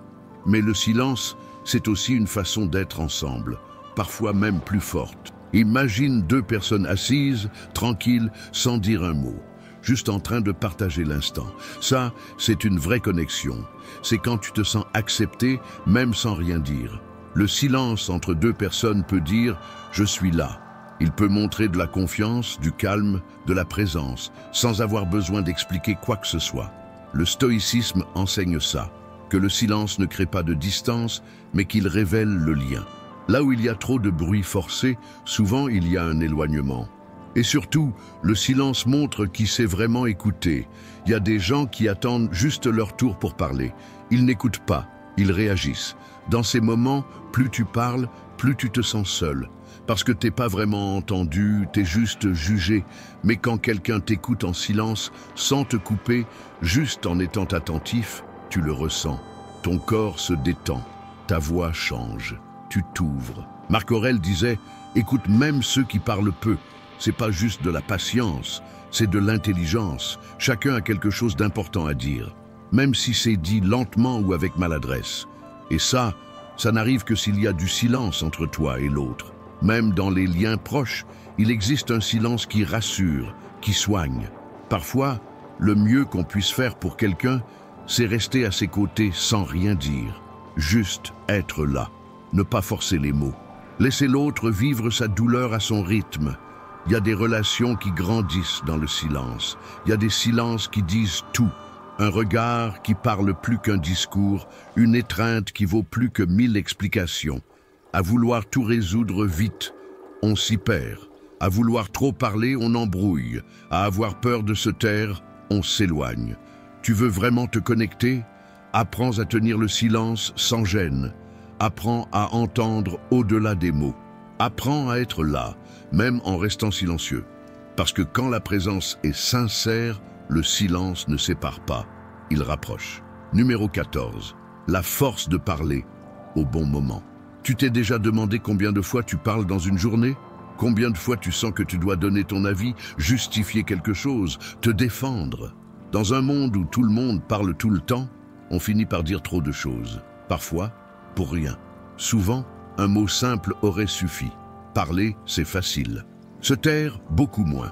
Mais le silence, c'est aussi une façon d'être ensemble, parfois même plus forte. Imagine deux personnes assises, tranquilles, sans dire un mot, juste en train de partager l'instant. Ça, c'est une vraie connexion. C'est quand tu te sens accepté, même sans rien dire. Le silence entre deux personnes peut dire « je suis là ». Il peut montrer de la confiance, du calme, de la présence, sans avoir besoin d'expliquer quoi que ce soit. Le stoïcisme enseigne ça, que le silence ne crée pas de distance, mais qu'il révèle le lien. Là où il y a trop de bruit forcé, souvent il y a un éloignement. Et surtout, le silence montre qui sait vraiment écouter. Il y a des gens qui attendent juste leur tour pour parler. Ils n'écoutent pas, ils réagissent. Dans ces moments, plus tu parles, plus tu te sens seul. Parce que t'es pas vraiment entendu, t'es juste jugé. Mais quand quelqu'un t'écoute en silence, sans te couper, juste en étant attentif, tu le ressens. Ton corps se détend, ta voix change, tu t'ouvres. Marc Aurèle disait « Écoute même ceux qui parlent peu ». C'est pas juste de la patience, c'est de l'intelligence. Chacun a quelque chose d'important à dire, même si c'est dit lentement ou avec maladresse. Et ça n'arrive que s'il y a du silence entre toi et l'autre. Même dans les liens proches, il existe un silence qui rassure, qui soigne. Parfois, le mieux qu'on puisse faire pour quelqu'un, c'est rester à ses côtés sans rien dire. Juste être là. ne pas forcer les mots. Laisser l'autre vivre sa douleur à son rythme. Il y a des relations qui grandissent dans le silence. Il y a des silences qui disent tout. Un regard qui parle plus qu'un discours, une étreinte qui vaut plus que 1000 explications. À vouloir tout résoudre vite, on s'y perd. À vouloir trop parler, on embrouille. À avoir peur de se taire, on s'éloigne. Tu veux vraiment te connecter? Apprends à tenir le silence sans gêne. Apprends à entendre au-delà des mots. Apprends à être là, même en restant silencieux. Parce que quand la présence est sincère, le silence ne sépare pas, il rapproche. Numéro 14. La force de parler au bon moment. Tu t'es déjà demandé combien de fois tu parles dans une journée? Combien de fois tu sens que tu dois donner ton avis, justifier quelque chose, te défendre? Dans un monde où tout le monde parle tout le temps, on finit par dire trop de choses. Parfois, pour rien. Souvent, un mot simple aurait suffi. Parler, c'est facile. Se taire, beaucoup moins.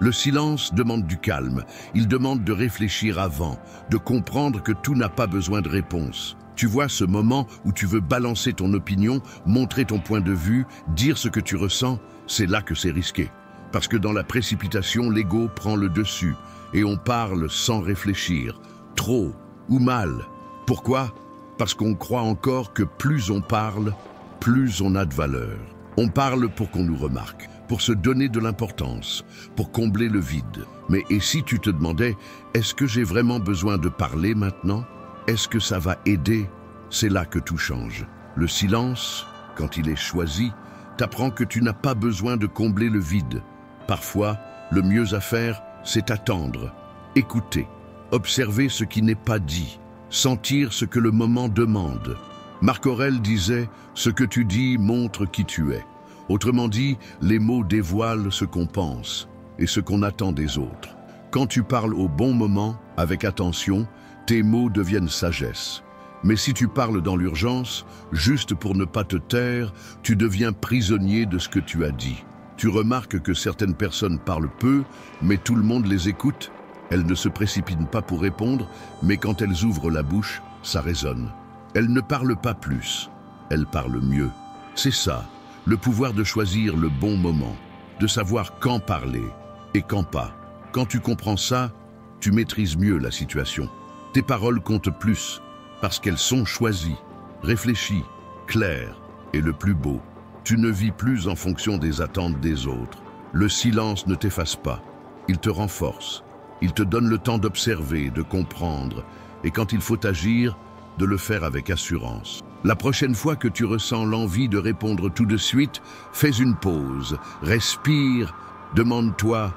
Le silence demande du calme. Il demande de réfléchir avant, de comprendre que tout n'a pas besoin de réponse. Tu vois ce moment où tu veux balancer ton opinion, montrer ton point de vue, dire ce que tu ressens, c'est là que c'est risqué. Parce que dans la précipitation, l'ego prend le dessus et on parle sans réfléchir, trop ou mal. Pourquoi? Parce qu'on croit encore que plus on parle, plus on a de valeur. On parle pour qu'on nous remarque, pour se donner de l'importance, pour combler le vide. Mais et si tu te demandais, est-ce que j'ai vraiment besoin de parler maintenant? Est-ce que ça va aider? C'est là que tout change. Le silence, quand il est choisi, t'apprend que tu n'as pas besoin de combler le vide. Parfois, le mieux à faire, c'est attendre, écouter, observer ce qui n'est pas dit, sentir ce que le moment demande. Marc Aurèle disait « Ce que tu dis montre qui tu es ». Autrement dit, les mots dévoilent ce qu'on pense et ce qu'on attend des autres. Quand tu parles au bon moment, avec attention, tes mots deviennent sagesse. Mais si tu parles dans l'urgence, juste pour ne pas te taire, tu deviens prisonnier de ce que tu as dit. Tu remarques que certaines personnes parlent peu, mais tout le monde les écoute. Elles ne se précipitent pas pour répondre, mais quand elles ouvrent la bouche, ça résonne. Elles ne parlent pas plus, elles parlent mieux. C'est ça, le pouvoir de choisir le bon moment, de savoir quand parler et quand pas. Quand tu comprends ça, tu maîtrises mieux la situation. Tes paroles comptent plus, parce qu'elles sont choisies, réfléchies, claires et le plus beau. Tu ne vis plus en fonction des attentes des autres. Le silence ne t'efface pas, il te renforce. Il te donne le temps d'observer, de comprendre, et quand il faut agir, de le faire avec assurance. La prochaine fois que tu ressens l'envie de répondre tout de suite, fais une pause, respire, demande-toi,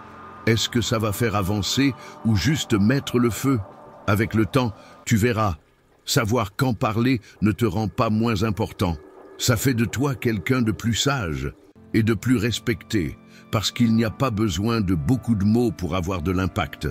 est-ce que ça va faire avancer ou juste mettre le feu? Avec le temps, tu verras, savoir quand parler ne te rend pas moins important. Ça fait de toi quelqu'un de plus sage et de plus respecté, parce qu'il n'y a pas besoin de beaucoup de mots pour avoir de l'impact.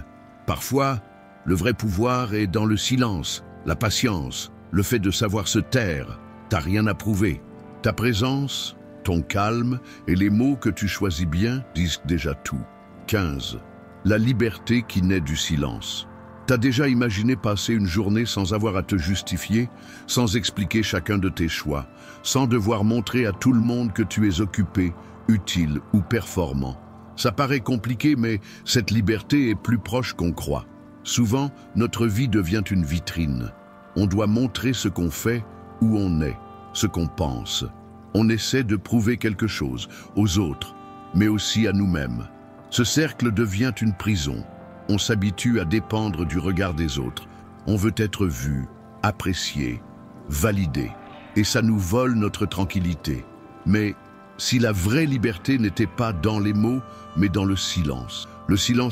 Parfois, le vrai pouvoir est dans le silence, la patience, le fait de savoir se taire. T'as rien à prouver. Ta présence, ton calme et les mots que tu choisis bien disent déjà tout. 15. La liberté qui naît du silence. T'as déjà imaginé passer une journée sans avoir à te justifier, sans expliquer chacun de tes choix, sans devoir montrer à tout le monde que tu es occupé, utile ou performant. Ça paraît compliqué, mais cette liberté est plus proche qu'on croit. Souvent, notre vie devient une vitrine. On doit montrer ce qu'on fait, où on est, ce qu'on pense. On essaie de prouver quelque chose aux autres, mais aussi à nous-mêmes. Ce cercle devient une prison. On s'habitue à dépendre du regard des autres. On veut être vu, apprécié, validé. Et ça nous vole notre tranquillité. Mais si la vraie liberté n'était pas dans les mots, mais dans le silence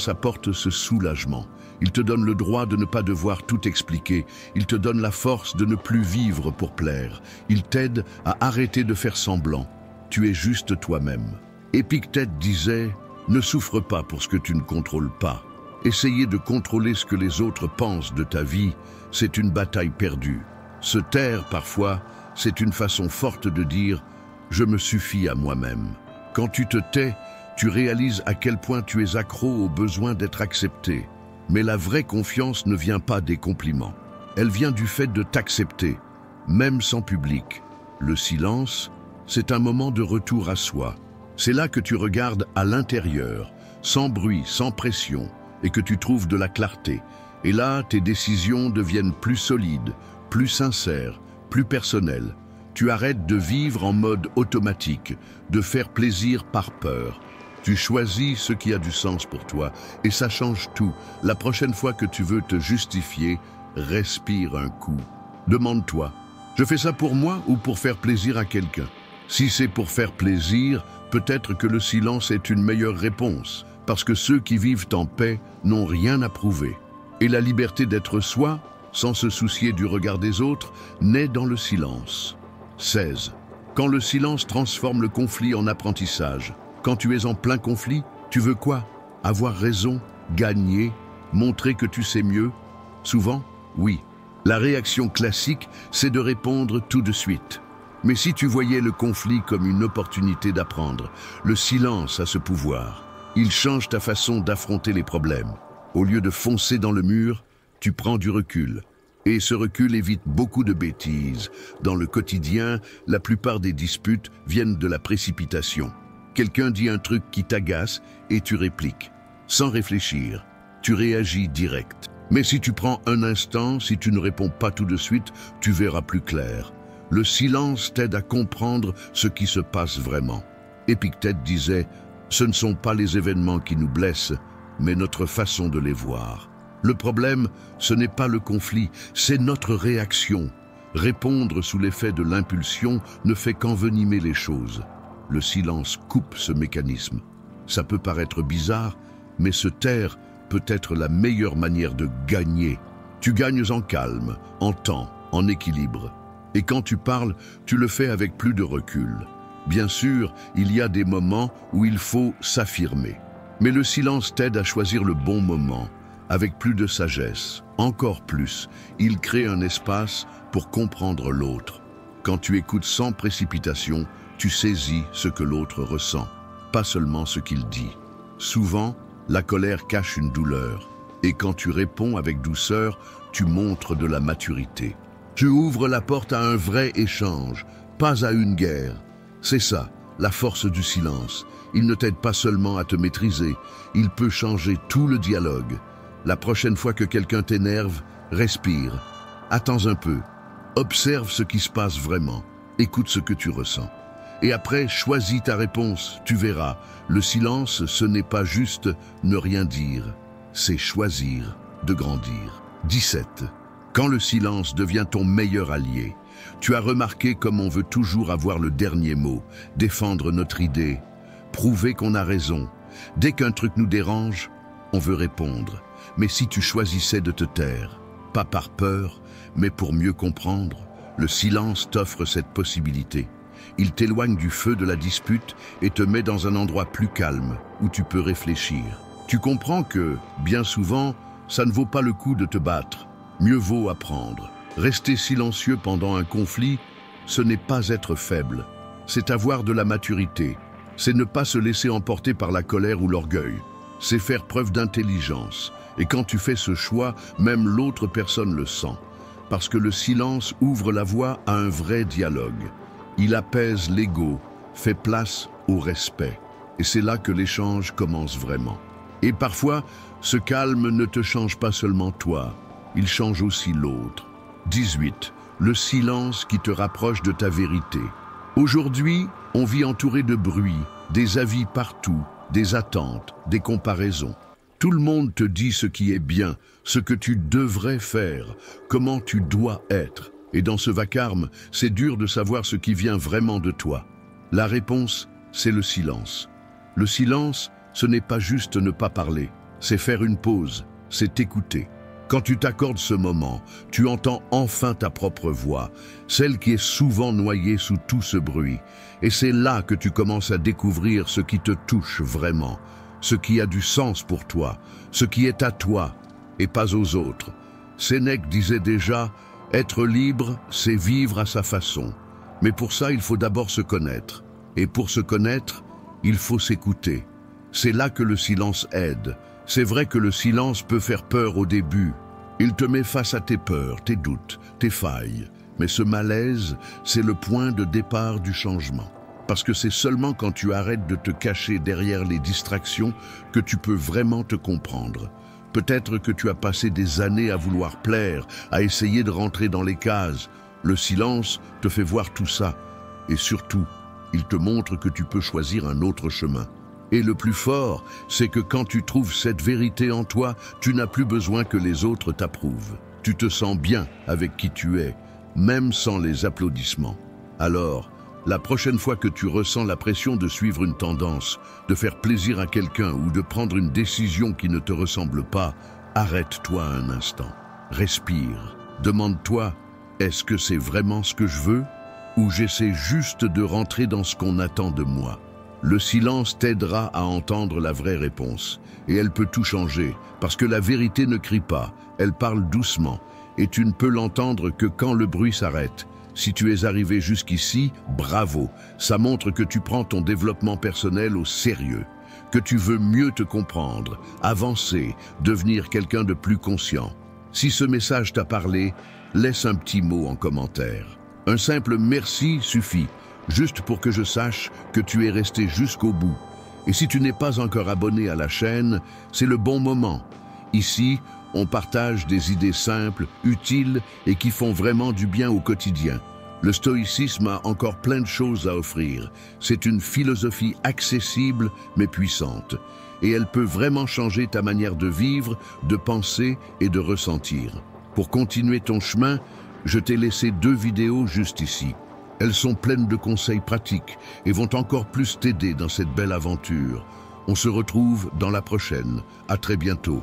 apporte ce soulagement. Il te donne le droit de ne pas devoir tout expliquer. Il te donne la force de ne plus vivre pour plaire. Il t'aide à arrêter de faire semblant. Tu es juste toi-même. Épictète disait « Ne souffre pas pour ce que tu ne contrôles pas ». Essayer de contrôler ce que les autres pensent de ta vie, c'est une bataille perdue. Se taire parfois, c'est une façon forte de dire « Je me suffis à moi-même ». Quand tu te tais, tu réalises à quel point tu es accro au besoin d'être accepté. Mais la vraie confiance ne vient pas des compliments. Elle vient du fait de t'accepter, même sans public. Le silence, c'est un moment de retour à soi. C'est là que tu regardes à l'intérieur, sans bruit, sans pression, et que tu trouves de la clarté. Et là, tes décisions deviennent plus solides, plus sincères, plus personnelles. Tu arrêtes de vivre en mode automatique, de faire plaisir par peur. Tu choisis ce qui a du sens pour toi, et ça change tout. La prochaine fois que tu veux te justifier, respire un coup. Demande-toi, je fais ça pour moi ou pour faire plaisir à quelqu'un? Si c'est pour faire plaisir, peut-être que le silence est une meilleure réponse, parce que ceux qui vivent en paix n'ont rien à prouver. Et la liberté d'être soi, sans se soucier du regard des autres, naît dans le silence. 16. Quand le silence transforme le conflit en apprentissage. Quand tu es en plein conflit, tu veux quoi? Avoir raison? Gagner? Montrer que tu sais mieux? Souvent, oui. La réaction classique, c'est de répondre tout de suite. Mais si tu voyais le conflit comme une opportunité d'apprendre, le silence a ce pouvoir. Il change ta façon d'affronter les problèmes. Au lieu de foncer dans le mur, tu prends du recul. Et ce recul évite beaucoup de bêtises. Dans le quotidien, la plupart des disputes viennent de la précipitation. Quelqu'un dit un truc qui t'agace et tu répliques. Sans réfléchir, tu réagis direct. Mais si tu prends un instant, si tu ne réponds pas tout de suite, tu verras plus clair. Le silence t'aide à comprendre ce qui se passe vraiment. Épictète disait « Ce ne sont pas les événements qui nous blessent, mais notre façon de les voir. » Le problème, ce n'est pas le conflit, c'est notre réaction. Répondre sous l'effet de l'impulsion ne fait qu'envenimer les choses. Le silence coupe ce mécanisme. Ça peut paraître bizarre, mais se taire peut être la meilleure manière de gagner. Tu gagnes en calme, en temps, en équilibre. Et quand tu parles, tu le fais avec plus de recul. Bien sûr, il y a des moments où il faut s'affirmer. Mais le silence t'aide à choisir le bon moment, avec plus de sagesse. Encore plus, il crée un espace pour comprendre l'autre. Quand tu écoutes sans précipitation, tu saisis ce que l'autre ressent, pas seulement ce qu'il dit. Souvent, la colère cache une douleur, et quand tu réponds avec douceur, tu montres de la maturité. Tu ouvres la porte à un vrai échange, pas à une guerre. C'est ça, la force du silence. Il ne t'aide pas seulement à te maîtriser, il peut changer tout le dialogue. La prochaine fois que quelqu'un t'énerve, respire. Attends un peu. Observe ce qui se passe vraiment. Écoute ce que tu ressens. Et après, choisis ta réponse. Tu verras, le silence, ce n'est pas juste ne rien dire. C'est choisir de grandir. 17. Quand le silence devient ton meilleur allié, tu as remarqué comme on veut toujours avoir le dernier mot, défendre notre idée, prouver qu'on a raison. Dès qu'un truc nous dérange, on veut répondre. Mais si tu choisissais de te taire, pas par peur, mais pour mieux comprendre, le silence t'offre cette possibilité. Il t'éloigne du feu de la dispute et te met dans un endroit plus calme, où tu peux réfléchir. Tu comprends que, bien souvent, ça ne vaut pas le coup de te battre. Mieux vaut apprendre. Rester silencieux pendant un conflit, ce n'est pas être faible. C'est avoir de la maturité. C'est ne pas se laisser emporter par la colère ou l'orgueil. C'est faire preuve d'intelligence. Et quand tu fais ce choix, même l'autre personne le sent. Parce que le silence ouvre la voie à un vrai dialogue. Il apaise l'ego, fait place au respect. Et c'est là que l'échange commence vraiment. Et parfois, ce calme ne te change pas seulement toi, il change aussi l'autre. 18. Le silence qui te rapproche de ta vérité. Aujourd'hui, on vit entouré de bruit, des avis partout, des attentes, des comparaisons. Tout le monde te dit ce qui est bien, ce que tu devrais faire, comment tu dois être. Et dans ce vacarme, c'est dur de savoir ce qui vient vraiment de toi. La réponse, c'est le silence. Le silence, ce n'est pas juste ne pas parler, c'est faire une pause, c'est écouter. Quand tu t'accordes ce moment, tu entends enfin ta propre voix, celle qui est souvent noyée sous tout ce bruit. Et c'est là que tu commences à découvrir ce qui te touche vraiment, ce qui a du sens pour toi, ce qui est à toi et pas aux autres. Sénèque disait déjà « Être libre, c'est vivre à sa façon ». Mais pour ça, il faut d'abord se connaître. Et pour se connaître, il faut s'écouter. C'est là que le silence aide. C'est vrai que le silence peut faire peur au début. Il te met face à tes peurs, tes doutes, tes failles. Mais ce malaise, c'est le point de départ du changement. Parce que c'est seulement quand tu arrêtes de te cacher derrière les distractions que tu peux vraiment te comprendre. Peut-être que tu as passé des années à vouloir plaire, à essayer de rentrer dans les cases. Le silence te fait voir tout ça. Et surtout, il te montre que tu peux choisir un autre chemin. Et le plus fort, c'est que quand tu trouves cette vérité en toi, tu n'as plus besoin que les autres t'approuvent. Tu te sens bien avec qui tu es, même sans les applaudissements. Alors, la prochaine fois que tu ressens la pression de suivre une tendance, de faire plaisir à quelqu'un ou de prendre une décision qui ne te ressemble pas, arrête-toi un instant. Respire. Demande-toi, est-ce que c'est vraiment ce que je veux? Ou j'essaie juste de rentrer dans ce qu'on attend de moi? Le silence t'aidera à entendre la vraie réponse. Et elle peut tout changer, parce que la vérité ne crie pas, elle parle doucement. Et tu ne peux l'entendre que quand le bruit s'arrête. Si tu es arrivé jusqu'ici, bravo. Ça montre que tu prends ton développement personnel au sérieux, que tu veux mieux te comprendre, avancer, devenir quelqu'un de plus conscient. Si ce message t'a parlé, laisse un petit mot en commentaire. Un simple merci suffit, juste pour que je sache que tu es resté jusqu'au bout. Et si tu n'es pas encore abonné à la chaîne, c'est le bon moment. Ici, on partage des idées simples, utiles et qui font vraiment du bien au quotidien. Le stoïcisme a encore plein de choses à offrir. C'est une philosophie accessible mais puissante. Et elle peut vraiment changer ta manière de vivre, de penser et de ressentir. Pour continuer ton chemin, je t'ai laissé 2 vidéos juste ici. Elles sont pleines de conseils pratiques et vont encore plus t'aider dans cette belle aventure. On se retrouve dans la prochaine. À très bientôt.